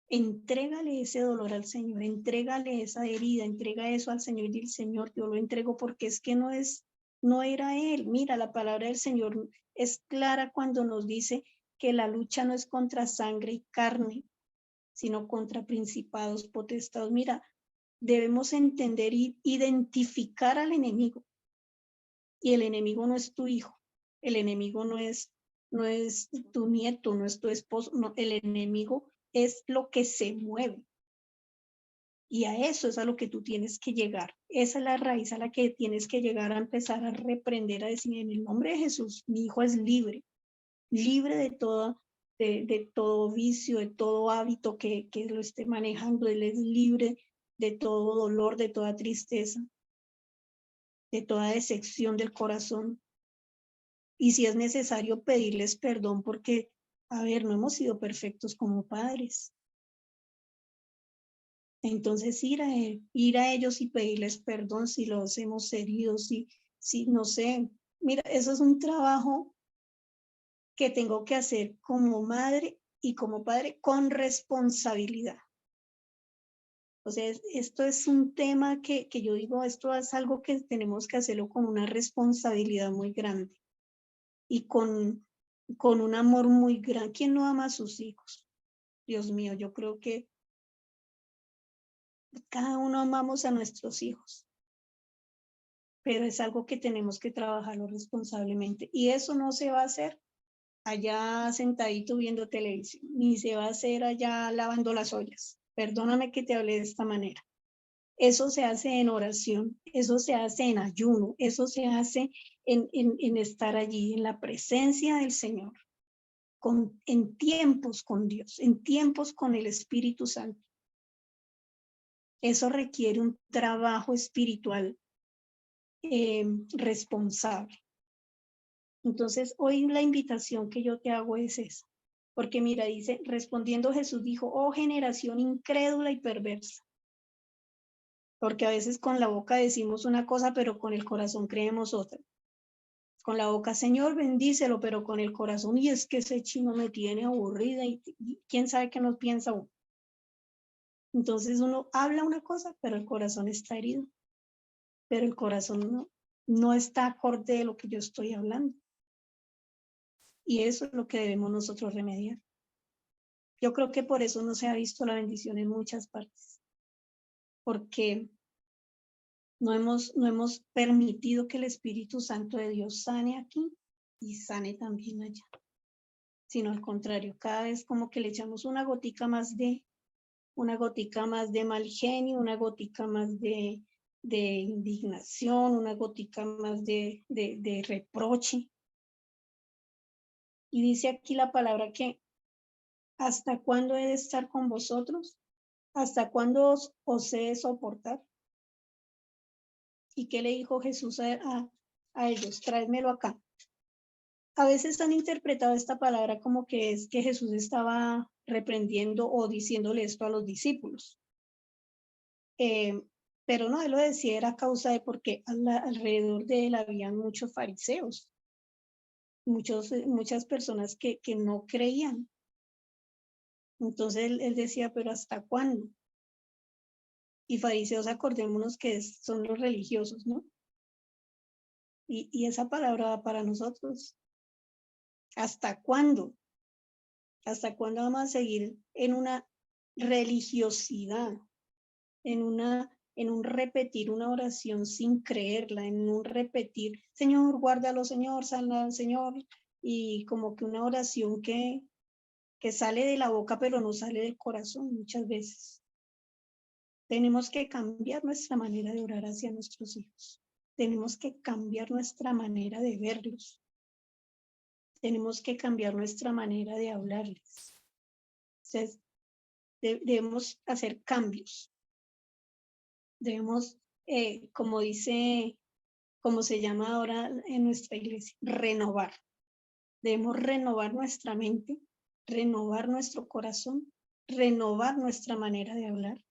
Entrégale ese dolor al Señor, entrégale esa herida, entrega eso al Señor y dile, Señor, yo lo entrego porque es que no era Él. Mira, la palabra del Señor es clara cuando nos dice que la lucha no es contra sangre y carne, sino contra principados, potestados. Mira, debemos entender y identificar al enemigo. Y el enemigo no es tu hijo, el enemigo no es tu nieto, no es tu esposo, no, el enemigo es lo que se mueve. Y a eso es a lo que tú tienes que llegar. Esa es la raíz a la que tienes que llegar a empezar a reprender, a decir, en el nombre de Jesús, mi hijo es libre, libre de todo vicio, de todo hábito que lo esté manejando. Él es libre de todo dolor, de toda tristeza, de toda decepción del corazón. Y si es necesario pedirles perdón porque, a ver, no hemos sido perfectos como padres. Entonces ir a ellos y pedirles perdón si los hemos herido, si no sé. Mira, eso es un trabajo que tengo que hacer como madre y como padre con responsabilidad. O sea, esto es un tema que yo digo, esto es algo que tenemos que hacerlo con una responsabilidad muy grande y con un amor muy grande. ¿Quién no ama a sus hijos? Dios mío, yo creo que cada uno amamos a nuestros hijos, pero es algo que tenemos que trabajarlo responsablemente. Y eso no se va a hacer allá sentadito viendo televisión, ni se va a hacer allá lavando las ollas. Perdóname que te hable de esta manera. Eso se hace en oración, eso se hace en ayuno, eso se hace en estar allí, en la presencia del Señor, en tiempos con Dios, en tiempos con el Espíritu Santo. Eso requiere un trabajo espiritual responsable. Entonces, hoy la invitación que yo te hago es esa. Porque mira, dice, respondiendo Jesús dijo, oh generación incrédula y perversa. Porque a veces con la boca decimos una cosa, pero con el corazón creemos otra. Con la boca, Señor, bendícelo, pero con el corazón, y es que ese chino me tiene aburrida y quién sabe qué nos piensa uno. Entonces uno habla una cosa, pero el corazón está herido. Pero el corazón no está acorde de lo que yo estoy hablando. Y eso es lo que debemos nosotros remediar. Yo creo que por eso no se ha visto la bendición en muchas partes, porque no hemos permitido que el Espíritu Santo de Dios sane aquí y sane también allá, sino al contrario, cada vez como que le echamos una gotica más de mal genio, una gotica más de indignación, una gotica más de reproche. Y dice aquí la palabra que ¿hasta cuándo he de estar con vosotros? ¿Hasta cuándo os he de soportar? ¿Y qué le dijo Jesús a ellos? Tráemelo acá. A veces han interpretado esta palabra como que es que Jesús estaba reprendiendo o diciéndole esto a los discípulos. Pero no, él lo decía era a causa de porque alrededor de él habían muchos fariseos, muchas personas que no creían. Entonces él decía, pero ¿hasta cuándo? Y fariseos, acordémonos que son los religiosos, ¿no? Y esa palabra va para nosotros. ¿Hasta cuándo? ¿Hasta cuándo vamos a seguir en una religiosidad, en un repetir una oración sin creerla, en un repetir, Señor, guárdalo, Señor, sana, Señor, y como que una oración que sale de la boca pero no sale del corazón muchas veces? Tenemos que cambiar nuestra manera de orar hacia nuestros hijos. Tenemos que cambiar nuestra manera de verlos. Tenemos que cambiar nuestra manera de hablarles. Entonces, debemos hacer cambios. Debemos, como se llama ahora en nuestra iglesia, renovar. Debemos renovar nuestra mente, renovar nuestro corazón, renovar nuestra manera de hablar.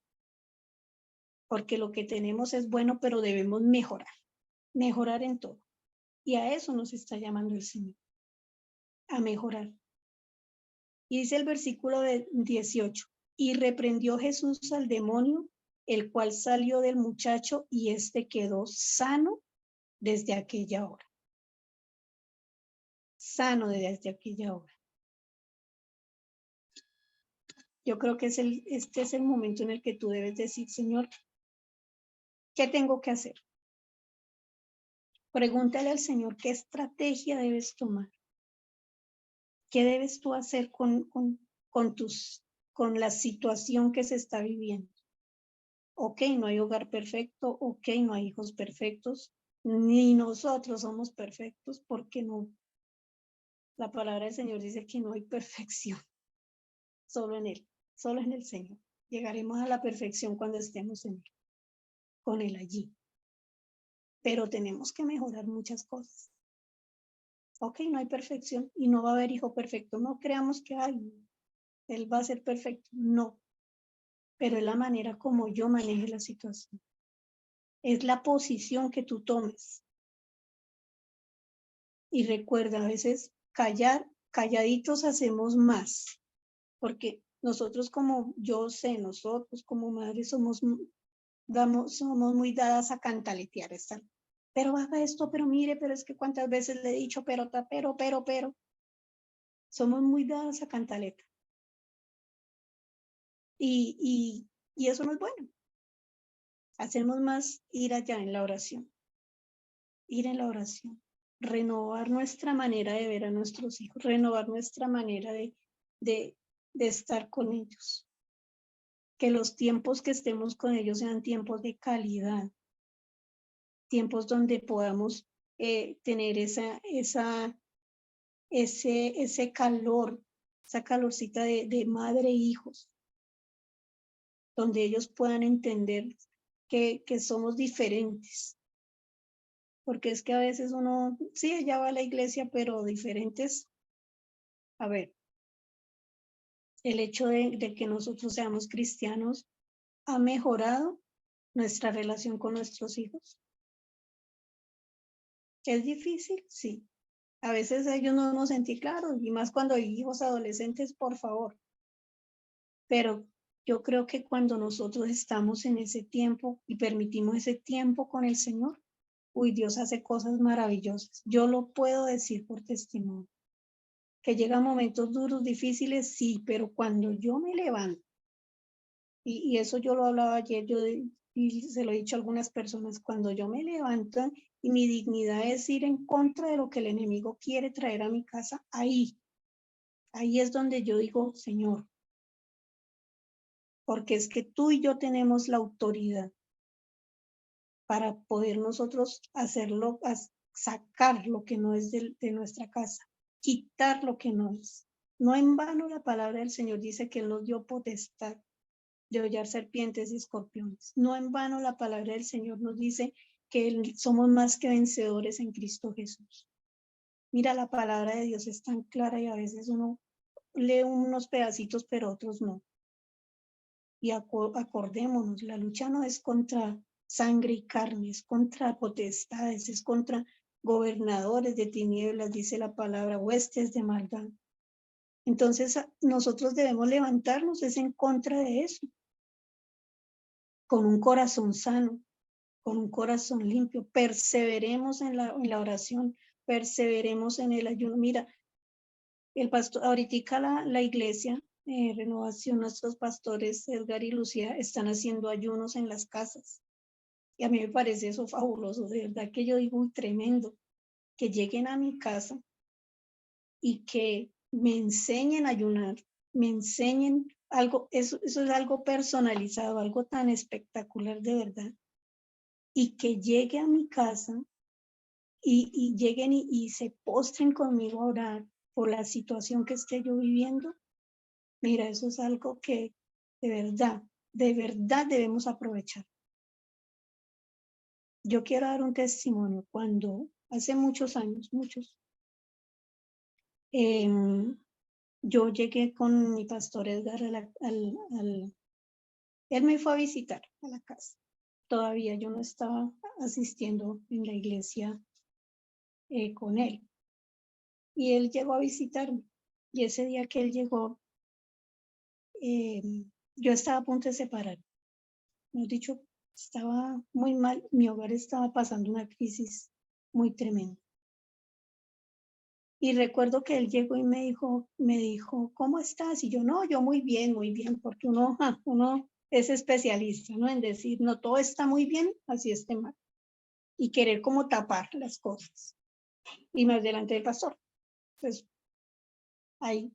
Porque lo que tenemos es bueno, pero debemos mejorar en todo. Y a eso nos está llamando el Señor, a mejorar. Y dice el versículo 18, y reprendió Jesús al demonio, el cual salió del muchacho y éste quedó sano desde aquella hora. Sano desde aquella hora. Yo creo que este es el momento en el que tú debes decir, Señor, ¿qué tengo que hacer? Pregúntale al Señor qué estrategia debes tomar. ¿Qué debes tú hacer con la situación que se está viviendo? Ok, no hay hogar perfecto, ok, no hay hijos perfectos, ni nosotros somos perfectos, porque no. La palabra del Señor dice que no hay perfección, solo en Él, solo en el Señor. Llegaremos a la perfección cuando estemos en Él, con Él allí. Pero tenemos que mejorar muchas cosas. Ok, no hay perfección y no va a haber hijo perfecto. No creamos que Él va a ser perfecto. No. Pero es la manera como yo maneje la situación. Es la posición que tú tomes. Y recuerda, a veces calladitos hacemos más, porque nosotros nosotros como madres somos muy dadas a cantaletear, pero haga esto, pero mire, pero es que cuántas veces le he dicho, pero, somos muy dadas a cantaleta. Y eso no es bueno. Hacemos más ir allá en la oración. Ir en la oración, renovar nuestra manera de ver a nuestros hijos, renovar nuestra manera de estar con ellos. Que los tiempos que estemos con ellos sean tiempos de calidad, tiempos donde podamos tener ese calor, esa calorcita de madre e hijos, donde ellos puedan entender que somos diferentes. Porque es que a veces uno, sí, ella va a la iglesia, pero diferentes. A ver, el hecho de que nosotros seamos cristianos ha mejorado nuestra relación con nuestros hijos. ¿Es difícil? Sí. A veces ellos no nos sentimos claros, y más cuando hay hijos adolescentes, por favor. Pero yo creo que cuando nosotros estamos en ese tiempo y permitimos ese tiempo con el Señor, Dios hace cosas maravillosas. Yo lo puedo decir por testimonio. Que llegan momentos duros, difíciles, sí, pero cuando yo me levanto, y eso yo lo hablaba ayer, y se lo he dicho a algunas personas, cuando yo me levanto y mi dignidad es ir en contra de lo que el enemigo quiere traer a mi casa, ahí es donde yo digo, Señor, porque es que tú y yo tenemos la autoridad para poder nosotros hacerlo, sacar lo que no es de nuestra casa, quitar lo que no es. No en vano la palabra del Señor dice que Él nos dio potestad de hollar serpientes y escorpiones. No en vano la palabra del Señor nos dice que somos más que vencedores en Cristo Jesús. Mira, la palabra de Dios es tan clara y a veces uno lee unos pedacitos, pero otros no. Y acordémonos, la lucha no es contra sangre y carne, es contra potestades, es contra gobernadores de tinieblas, dice la palabra, huestes de maldad. Entonces nosotros debemos levantarnos es en contra de eso, con un corazón sano, con un corazón limpio. Perseveremos en la oración, perseveremos en el ayuno. Mira, el pastor, ahorita la iglesia, Renovación, nuestros pastores Edgar y Lucía están haciendo ayunos en las casas. Y a mí me parece eso fabuloso, de verdad que yo digo, tremendo, que lleguen a mi casa y que me enseñen a ayunar, me enseñen algo, eso es algo personalizado, algo tan espectacular de verdad. Y que llegue a mi casa y lleguen y se postren conmigo a orar por la situación que esté yo viviendo. Mira, eso es algo que de verdad debemos aprovechar. Yo quiero dar un testimonio. Cuando hace muchos años, yo llegué con mi pastor Edgar él me fue a visitar a la casa. Todavía yo no estaba asistiendo en la iglesia con él. Y él llegó a visitarme. Y ese día que él llegó, yo estaba a punto de separar. Me he dicho, estaba muy mal. Mi hogar estaba pasando una crisis muy tremenda. Y recuerdo que él llegó y me dijo, ¿cómo estás? Y yo, no, yo muy bien, porque uno es especialista, ¿no? En decir, no, todo está muy bien, así esté mal. Y querer como tapar las cosas. Y más delante del pastor. Pues, ahí.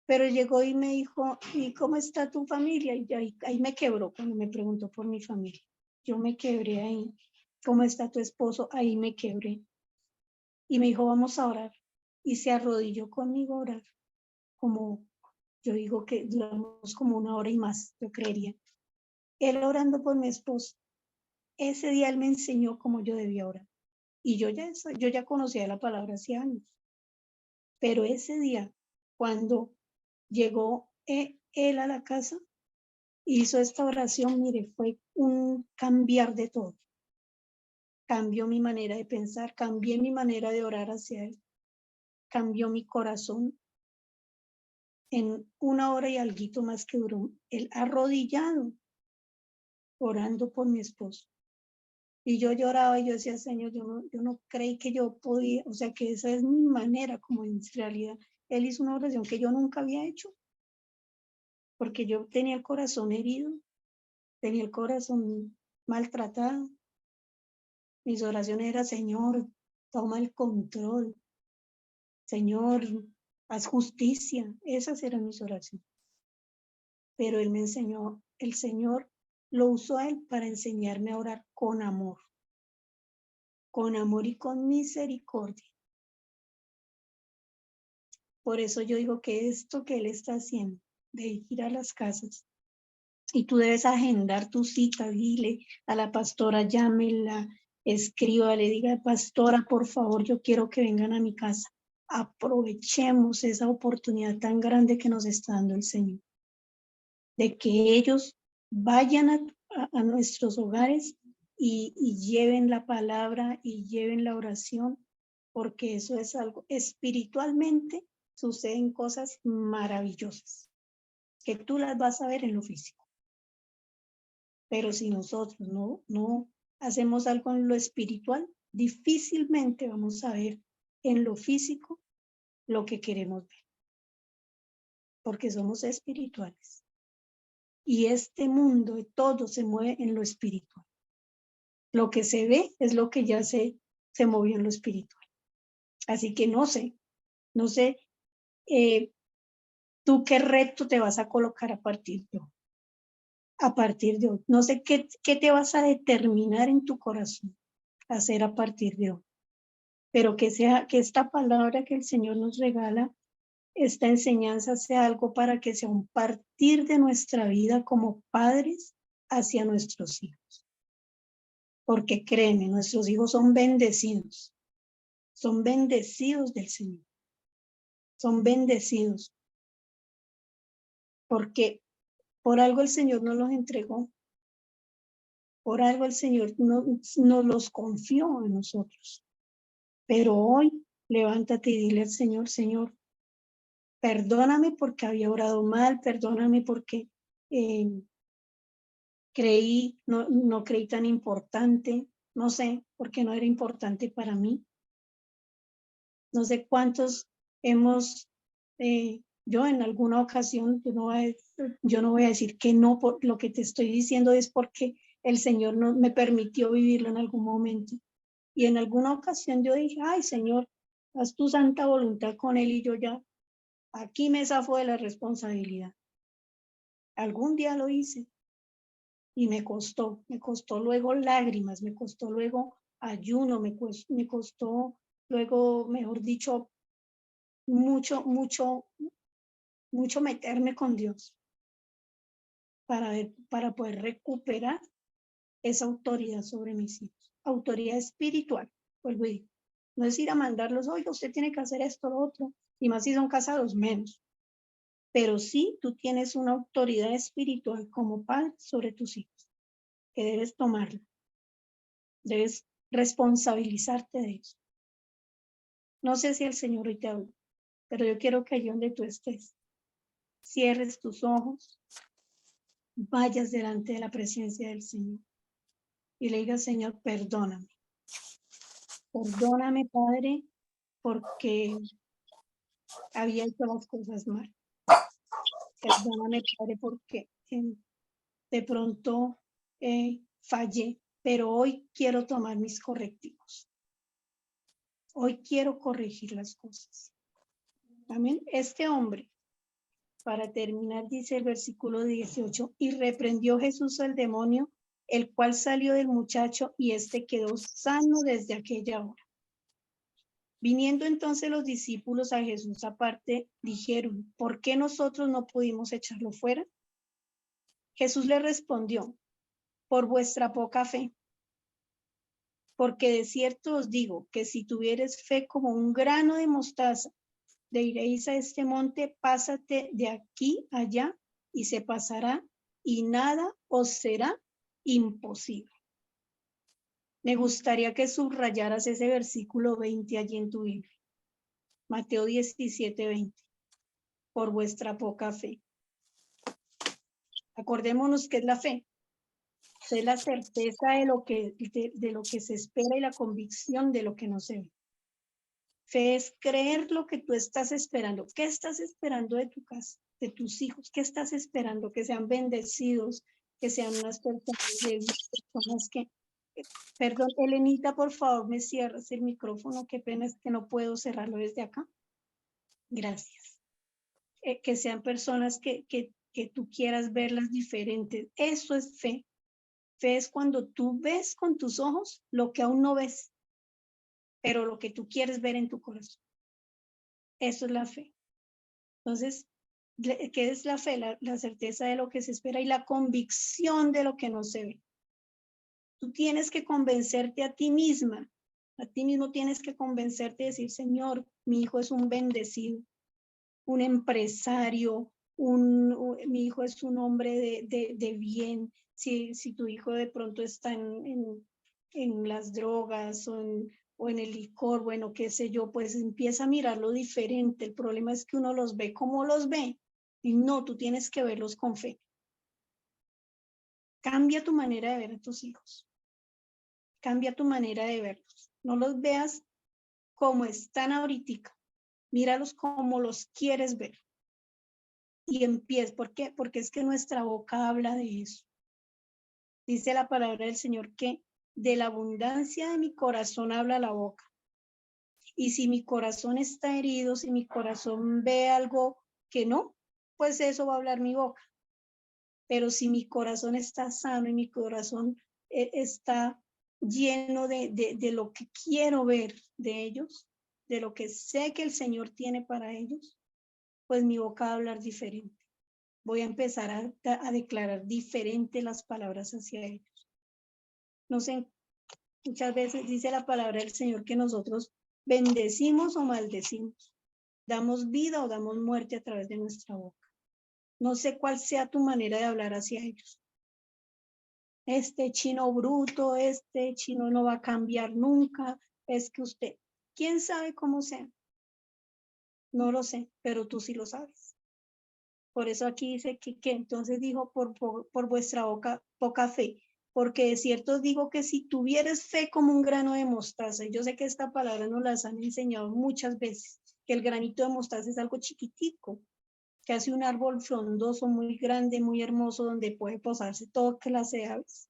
Pero llegó y me dijo, ¿y cómo está tu familia? Y ahí me quebró cuando me preguntó por mi familia. Yo me quebré ahí. ¿Cómo está tu esposo? Ahí me quebré. Y me dijo, vamos a orar. Y se arrodilló conmigo a orar. Como yo digo que duramos como 1 hora y más, yo creería. Él orando por mi esposo. Ese día él me enseñó cómo yo debía orar. Y yo ya conocía la palabra hace años. Pero ese día, cuando llegó él a la casa, hizo esta oración, mire, fue un cambiar de todo. Cambió mi manera de pensar, cambié mi manera de orar hacia él, cambió mi corazón. En 1 hora y alguito más que duró, él arrodillado, orando por mi esposo. Y yo lloraba y yo decía, Señor, yo no creí que yo podía, o sea, que esa es mi manera, como en realidad. Él hizo una oración que yo nunca había hecho, porque yo tenía el corazón herido, tenía el corazón maltratado. Mis oraciones eran, Señor, toma el control. Señor, haz justicia. Esas eran mis oraciones. Pero él me enseñó, el Señor lo usó a él para enseñarme a orar con amor y con misericordia. Por eso yo digo que esto que él está haciendo, de ir a las casas, y tú debes agendar tu cita, dile a la pastora, llámela, escríbale, diga, pastora, por favor, yo quiero que vengan a mi casa. Aprovechemos esa oportunidad tan grande que nos está dando el Señor, de que ellos vayan a nuestros hogares y lleven la palabra y lleven la oración, porque eso es algo, espiritualmente suceden cosas maravillosas, que tú las vas a ver en lo físico. Pero si nosotros no hacemos algo en lo espiritual, difícilmente vamos a ver en lo físico lo que queremos ver, porque somos espirituales. Y este mundo, todo se mueve en lo espiritual. Lo que se ve es lo que ya se movió en lo espiritual. Así que no sé, tú qué reto te vas a colocar a partir de hoy. A partir de hoy. No sé qué te vas a determinar en tu corazón a hacer a partir de hoy. Pero que esta palabra que el Señor nos regala, esta enseñanza sea algo para que sea un partir de nuestra vida como padres hacia nuestros hijos. Porque créeme, nuestros hijos son bendecidos del Señor, son bendecidos, porque por algo el Señor nos los entregó, por algo el Señor nos los confió a nosotros. Pero hoy levántate y dile al Señor, Señor, perdóname porque había orado mal, perdóname porque no creí tan importante, no sé, porque no era importante para mí. No sé cuántos hemos, yo en alguna ocasión, yo no voy a decir que no, por lo que te estoy diciendo es porque el Señor no me permitió vivirlo en algún momento. Y en alguna ocasión yo dije, ay Señor, haz tu santa voluntad con él y yo ya, aquí me zafo de la responsabilidad. Algún día lo hice y me costó luego lágrimas, me costó luego ayuno, me costó luego, mejor dicho, mucho meterme con Dios para poder recuperar esa autoridad sobre mis hijos, autoridad espiritual, vuelvo y digo. No es ir a mandarlos, oiga, usted tiene que hacer esto, lo otro, y más si son casados, menos. Pero sí, tú tienes una autoridad espiritual como padre sobre tus hijos, que debes tomarla, debes responsabilizarte de eso. No sé si el Señor hoy te habla, pero yo quiero que allí donde tú estés, cierres tus ojos, vayas delante de la presencia del Señor y le digas, Señor, perdóname. Perdóname, Padre, porque había hecho las cosas mal. Perdóname, Padre, porque de pronto fallé, pero hoy quiero tomar mis correctivos. Hoy quiero corregir las cosas. Amén. Este hombre, para terminar, dice el versículo 18, y reprendió Jesús al demonio, el cual salió del muchacho y éste quedó sano desde aquella hora. Viniendo entonces los discípulos a Jesús aparte, dijeron, ¿por qué nosotros no pudimos echarlo fuera? Jesús le respondió, por vuestra poca fe. Porque de cierto os digo que si tuvieres fe como un grano de mostaza, diréis a este monte, pásate de aquí allá, y se pasará, y nada os será imposible. Me gustaría que subrayaras ese versículo 20 allí en tu Biblia. Mateo 17:20. Por vuestra poca fe. Acordémonos que es la fe. Es la certeza de lo que se espera y la convicción de lo que no se ve. Fe es creer lo que tú estás esperando. ¿Qué estás esperando de tu casa, de tus hijos? ¿Qué estás esperando? Que sean bendecidos, que sean unas personas que... Perdón, Elenita, por favor, me cierras el micrófono. Qué pena es que no puedo cerrarlo desde acá. Gracias. Que sean personas que tú quieras verlas diferentes. Eso es fe. Fe es cuando tú ves con tus ojos lo que aún no ves, pero lo que tú quieres ver en tu corazón. Eso es la fe. Entonces, ¿qué es la fe? La certeza de lo que se espera y la convicción de lo que no se ve. Tú tienes que convencerte a ti misma. A ti mismo tienes que convencerte y decir, Señor, mi hijo es un bendecido, un empresario, mi hijo es un hombre de bien. Si tu hijo de pronto está en las drogas o en el licor, bueno, qué sé yo, pues empieza a mirarlo diferente. El problema es que uno los ve como los ve y no, tú tienes que verlos con fe. Cambia tu manera de ver a tus hijos. Cambia tu manera de verlos. No los veas como están ahorita. Míralos como los quieres ver. Y empieza, ¿por qué? Porque es que nuestra boca habla de eso. Dice la palabra del Señor que de la abundancia de mi corazón habla la boca. Y si mi corazón está herido, si mi corazón ve algo que no, pues eso va a hablar mi boca. Pero si mi corazón está sano y mi corazón está lleno de lo que quiero ver de ellos, de lo que sé que el Señor tiene para ellos, pues mi boca va a hablar diferente. Voy a empezar a declarar diferente las palabras hacia ellos. No sé, muchas veces dice la palabra del Señor que nosotros bendecimos o maldecimos, damos vida o damos muerte a través de nuestra boca. No sé cuál sea tu manera de hablar hacia ellos. Este chino bruto, este chino no va a cambiar nunca, es que usted, quién sabe cómo sea. No lo sé, pero tú sí lo sabes. Por eso aquí dice que entonces dijo por vuestra poca fe. Porque de cierto os digo que si tuvieres fe como un grano de mostaza, y yo sé que esta palabra nos las han enseñado muchas veces, que el granito de mostaza es algo chiquitico, que hace un árbol frondoso, muy grande, muy hermoso, donde puede posarse toda clase de aves.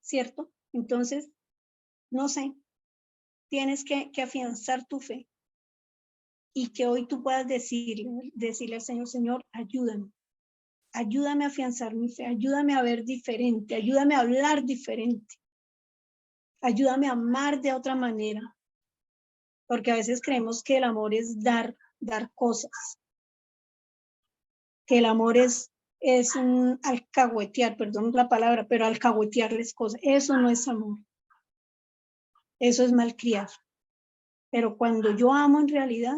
¿Cierto? Entonces, no sé, tienes que afianzar tu fe y que hoy tú puedas decirle al Señor, Señor, ayúdame a afianzar mi fe, ayúdame a ver diferente, ayúdame a hablar diferente, ayúdame a amar de otra manera, porque a veces creemos que el amor es dar cosas, que el amor es un alcahuetear, perdón la palabra, pero alcahuetearles cosas, eso no es amor, eso es malcriar. Pero cuando yo amo en realidad,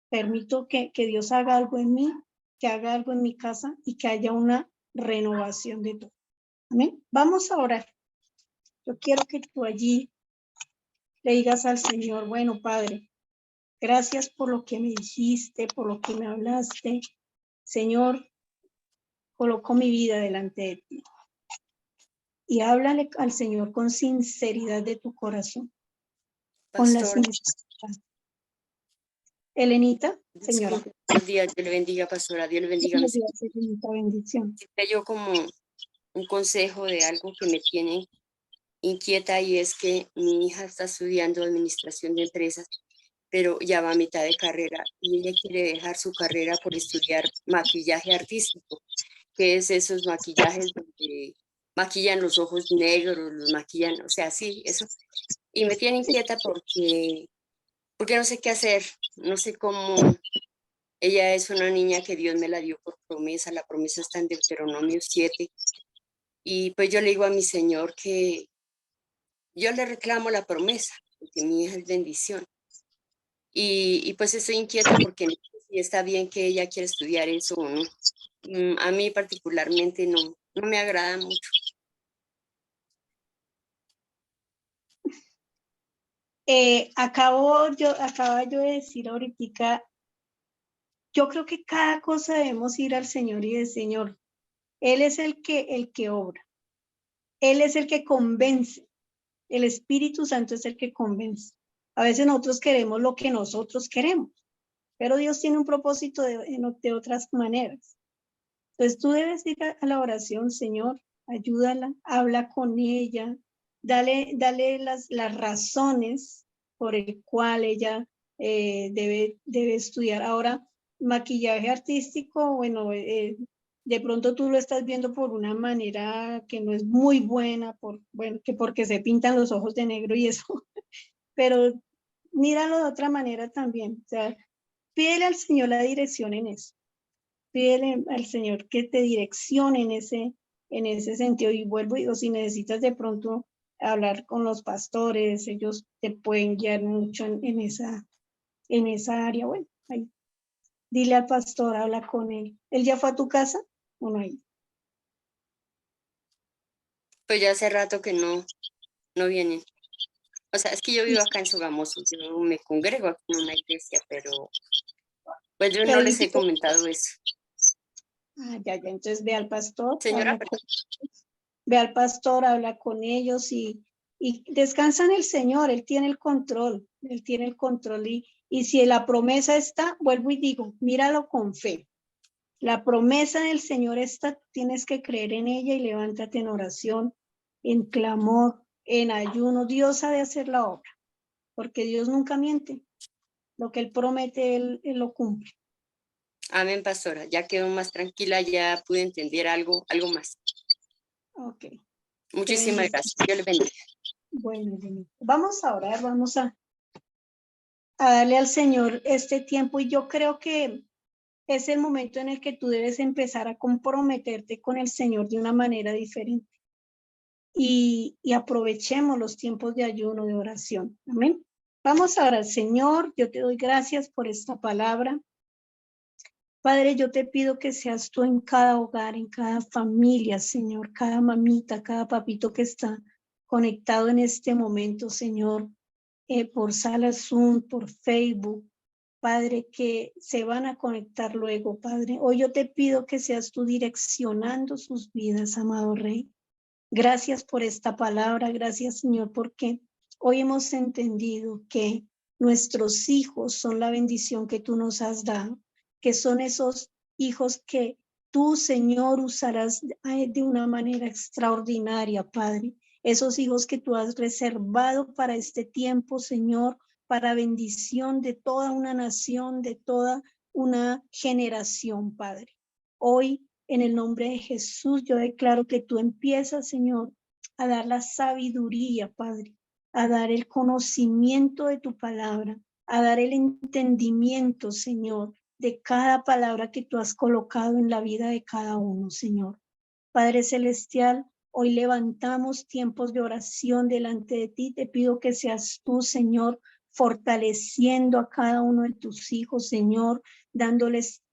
permito que Dios haga algo en mí, que haga algo en mi casa y que haya una renovación de todo. Amén. Vamos a orar. Yo quiero que tú allí le digas al Señor, bueno, Padre, gracias por lo que me dijiste, por lo que me hablaste. Señor, coloco mi vida delante de ti. Y háblale al Señor con sinceridad de tu corazón. Con la Pastor, sinceridad. Elenita, señora. disculpe, buenos días, Dios le bendiga, pastora, Dios le bendiga. Buenos días, Elenita, bendición. Yo como un consejo de algo que me tiene inquieta y es que mi hija está estudiando administración de empresas, pero ya va a mitad de carrera y ella quiere dejar su carrera por estudiar maquillaje artístico, que es esos maquillajes donde maquillan los ojos negros, los maquillan, o sea, sí, eso. Y me tiene inquieta porque no sé qué hacer, no sé cómo. Ella es una niña que Dios me la dio por promesa, la promesa está en Deuteronomio 7, y pues yo le digo a mi Señor que yo le reclamo la promesa, porque mi hija es bendición. Y pues estoy inquieta porque no sé si está bien que ella quiera estudiar eso o no. A mí particularmente no me agrada mucho. Acaba yo de decir ahorita, yo creo que cada cosa debemos ir al Señor y decir, Señor, Él es el que obra, Él es el que convence, el Espíritu Santo es el que convence. A veces nosotros queremos lo que nosotros queremos, pero Dios tiene un propósito de otras maneras. Entonces tú debes ir a la oración, Señor, ayúdala, habla con ella, dale las razones por el cual ella debe estudiar. Ahora, maquillaje artístico, bueno, de pronto tú lo estás viendo por una manera que no es muy buena, que porque se pintan los ojos de negro y eso, pero míralo de otra manera también. O sea, pídele al Señor la dirección en eso. Pídele al Señor que te direccione en ese sentido. Y vuelvo y digo, si necesitas de pronto hablar con los pastores, ellos te pueden guiar mucho en esa área. Bueno, ahí. Dile al pastor, habla con él. ¿Él ya fue a tu casa o no hay? Pues ya hace rato que no vienen. O sea, es que yo vivo acá en Sogamoso, yo me congrego aquí en una iglesia, pero pues yo no les he comentado eso. Ya, entonces ve al pastor, Señora, ve al pastor, habla con ellos y descansa en el Señor, Él tiene el control, y si la promesa está, vuelvo y digo, míralo con fe. La promesa del Señor está, tienes que creer en ella y levántate en oración, en clamor, en ayuno. Dios ha de hacer la obra, porque Dios nunca miente. Lo que Él promete, Él lo cumple. amén, pastora. Ya quedo más tranquila, ya pude entender algo más. Ok. Muchísimas gracias. Dios le bendiga. Bueno, vamos a orar, vamos a darle al Señor este tiempo y yo creo que es el momento en el que tú debes empezar a comprometerte con el Señor de una manera diferente. Y aprovechemos los tiempos de ayuno, de oración. Amén. Vamos a orar. Señor, yo te doy gracias por esta palabra. Padre, yo te pido que seas tú en cada hogar, en cada familia, Señor, cada mamita, cada papito que está conectado en este momento, Señor. por sala Zoom, por Facebook, Padre, que se van a conectar luego, Padre. Hoy yo te pido que seas tú direccionando sus vidas, amado Rey. Gracias por esta palabra, gracias, Señor, porque hoy hemos entendido que nuestros hijos son la bendición que tú nos has dado, que son esos hijos que tú, Señor, usarás de una manera extraordinaria, Padre. Esos hijos que tú has reservado para este tiempo, Señor, para bendición de toda una nación, de toda una generación, Padre. Hoy, en el nombre de Jesús, yo declaro que tú empiezas, Señor, a dar la sabiduría, Padre, a dar el conocimiento de tu palabra, a dar el entendimiento, Señor, de cada palabra que tú has colocado en la vida de cada uno, Señor. Padre Celestial, hoy levantamos tiempos de oración delante de ti. Te pido que seas tú, Señor, fortaleciendo a cada uno de tus hijos, Señor, dándoles,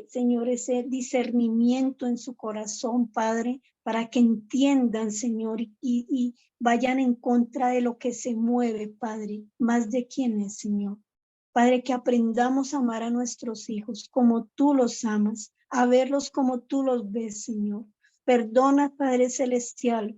Señor, ese discernimiento en su corazón, Padre, para que entiendan, Señor, y vayan en contra de lo que se mueve, Padre, más de quién es, Señor. Padre, que aprendamos a amar a nuestros hijos como tú los amas, a verlos como tú los ves, Señor. Perdona, Padre Celestial,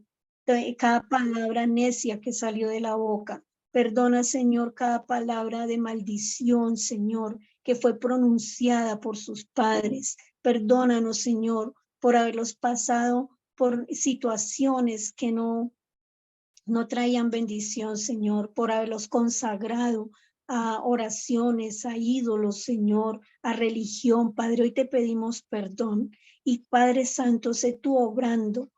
cada palabra necia que salió de la boca. Perdona, Señor, cada palabra de maldición, Señor, que fue pronunciada por sus padres. Perdónanos, Señor, por haberlos pasado por situaciones que no traían bendición, Señor, por haberlos consagrado a oraciones, a ídolos, Señor, a religión. Padre, hoy te pedimos perdón. Y Padre Santo, sé tú obrando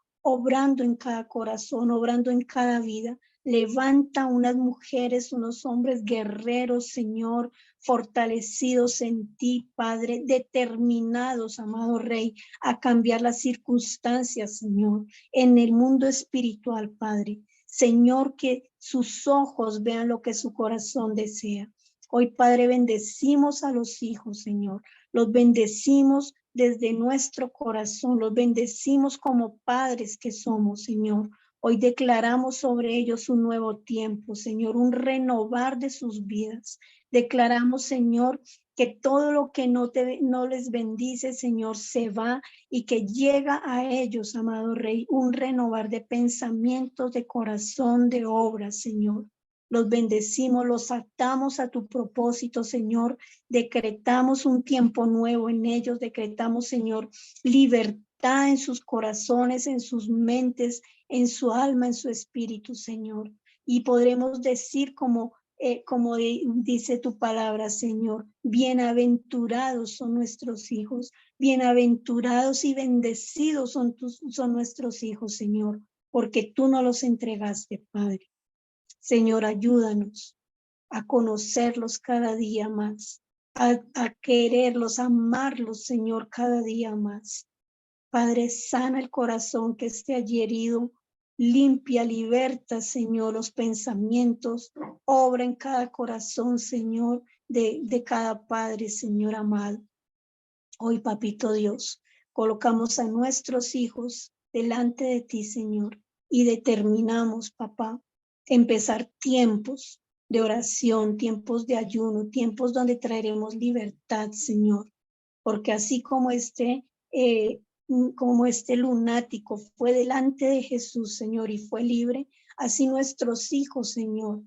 en cada corazón, obrando en cada vida. Levanta unas mujeres, unos hombres guerreros, Señor, fortalecidos en ti, Padre, determinados, amado Rey, a cambiar las circunstancias, Señor, en el mundo espiritual, Padre. Señor, que sus ojos vean lo que su corazón desea. Hoy, Padre, bendecimos a los hijos, Señor. Los bendecimos desde nuestro corazón. Los bendecimos como padres que somos, Señor. Hoy declaramos sobre ellos un nuevo tiempo, Señor, un renovar de sus vidas. Declaramos, Señor, que todo lo que no les bendice, Señor, se va y que llega a ellos, amado Rey, un renovar de pensamientos, de corazón, de obras, Señor. Los bendecimos, los atamos a tu propósito, Señor. Decretamos un tiempo nuevo en ellos, decretamos, Señor, libertad en sus corazones, en sus mentes, en su alma, en su espíritu, Señor. Y podremos decir como dice tu palabra, Señor, bienaventurados son nuestros hijos, bienaventurados y bendecidos son nuestros hijos, Señor, porque tú nos los entregaste, Padre. Señor, ayúdanos a conocerlos cada día más, a quererlos, a amarlos, Señor, cada día más. Padre, sana el corazón que esté allí herido, limpia, liberta, Señor, los pensamientos, obra en cada corazón, Señor, de cada padre, Señor amado. Hoy, Papito Dios, colocamos a nuestros hijos delante de ti, Señor, y determinamos, papá, empezar tiempos de oración, tiempos de ayuno, tiempos donde traeremos libertad, Señor, porque así como este lunático fue delante de Jesús, Señor, y fue libre, así nuestros hijos, Señor,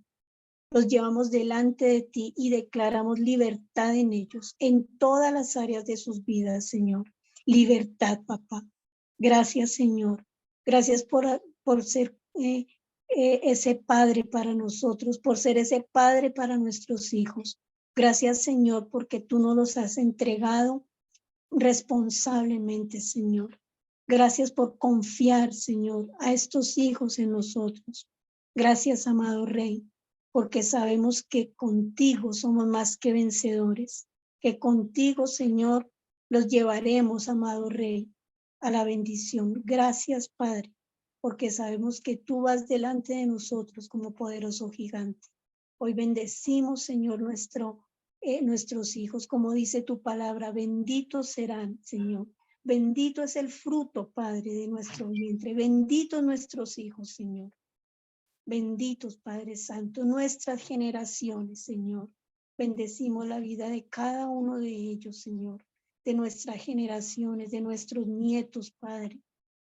los llevamos delante de ti y declaramos libertad en ellos, en todas las áreas de sus vidas, Señor. Libertad, papá. Gracias, Señor. Gracias por ser ese Padre para nosotros, por ser ese Padre para nuestros hijos. Gracias, Señor, porque tú nos los has entregado responsablemente, Señor. Gracias por confiar, Señor, a estos hijos en nosotros. Gracias, amado Rey, porque sabemos que contigo somos más que vencedores, que contigo, Señor, los llevaremos, amado Rey, a la bendición. Gracias, Padre, porque sabemos que tú vas delante de nosotros como poderoso gigante. Hoy bendecimos, Señor, nuestros hijos, como dice tu palabra, benditos serán, Señor. Bendito es el fruto, Padre, de nuestro vientre. Benditos nuestros hijos, Señor. Benditos, Padre Santo, nuestras generaciones, Señor. Bendecimos la vida de cada uno de ellos, Señor, de nuestras generaciones, de nuestros nietos, Padre,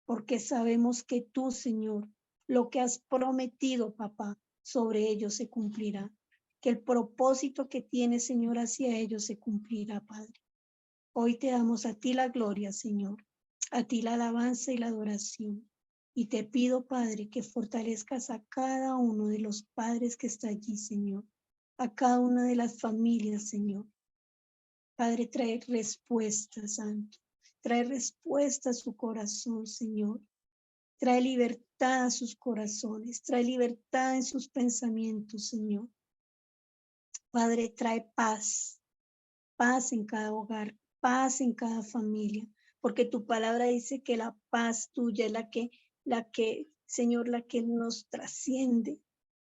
porque sabemos que tú, Señor, lo que has prometido, papá, sobre ellos se cumplirá. Que el propósito que tienes, Señor, hacia ellos se cumplirá, Padre. Hoy te damos a ti la gloria, Señor, a ti la alabanza y la adoración. Y te pido, Padre, que fortalezcas a cada uno de los padres que está allí, Señor, a cada una de las familias, Señor. Padre, trae respuesta, Santo. Trae respuesta a su corazón, Señor. Trae libertad a sus corazones. Trae libertad en sus pensamientos, Señor. Padre, trae paz. Paz en cada hogar. Paz en cada familia. Porque tu palabra dice que la paz tuya es la que, Señor, la que nos trasciende.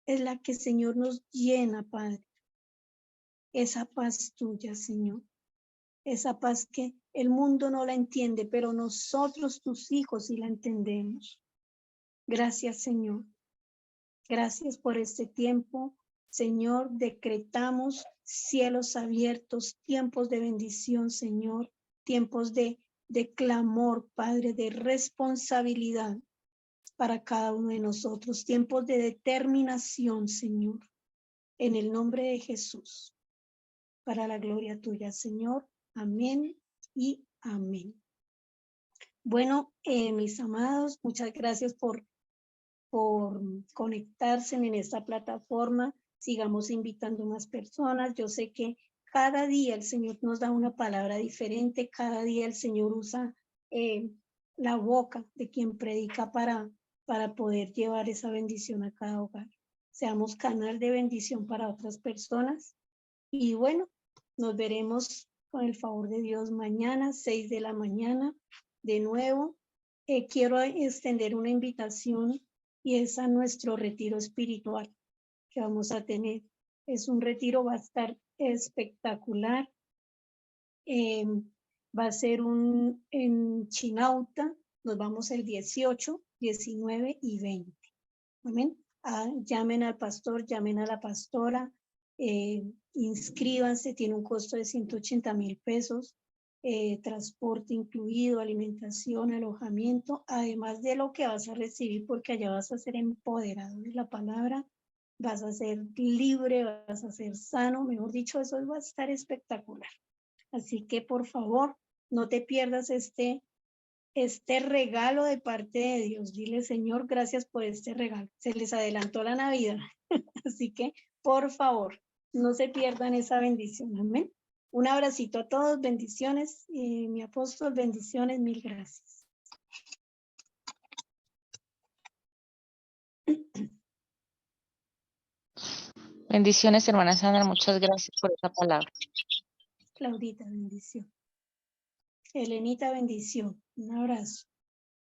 Es la que, Señor, nos llena, Padre. Esa paz tuya, Señor. Esa paz que el mundo no la entiende, pero nosotros, tus hijos, sí la entendemos. Gracias, Señor. Gracias por este tiempo. Señor, decretamos cielos abiertos, tiempos de bendición, Señor, tiempos de clamor, Padre, de responsabilidad para cada uno de nosotros, tiempos de determinación, Señor, en el nombre de Jesús, para la gloria tuya, Señor. Amén y amén. Bueno, mis amados, muchas gracias por conectarse en esta plataforma. Sigamos invitando más personas. Yo sé que cada día el Señor nos da una palabra diferente. Cada día el Señor usa la boca de quien predica para poder llevar esa bendición a cada hogar. Seamos canal de bendición para otras personas. Y bueno, nos veremos con el favor de Dios mañana, 6 de la mañana, de nuevo. Quiero extender una invitación y es a nuestro retiro espiritual que vamos a tener. Es un retiro, va a estar espectacular. Va a ser en Chinauta. Nos vamos el 18, 19 y 20. Amén. Llamen al pastor, llamen a la pastora, inscríbanse, tiene un costo de 180,000 pesos, transporte incluido, alimentación, alojamiento, además de lo que vas a recibir, porque allá vas a ser empoderado de la palabra, vas a ser libre, vas a ser sano, mejor dicho, eso va a estar espectacular. Así que por favor, no te pierdas este regalo de parte de Dios. Dile, Señor, gracias por este regalo. Se les adelantó la Navidad. Así que, por favor, no se pierdan esa bendición. Amén. Un abracito a todos. Bendiciones. Mi apóstol, bendiciones. Mil gracias. Bendiciones, hermana Sandra. Muchas gracias por esa palabra. Claudita, bendición. Elenita, bendición. Un abrazo.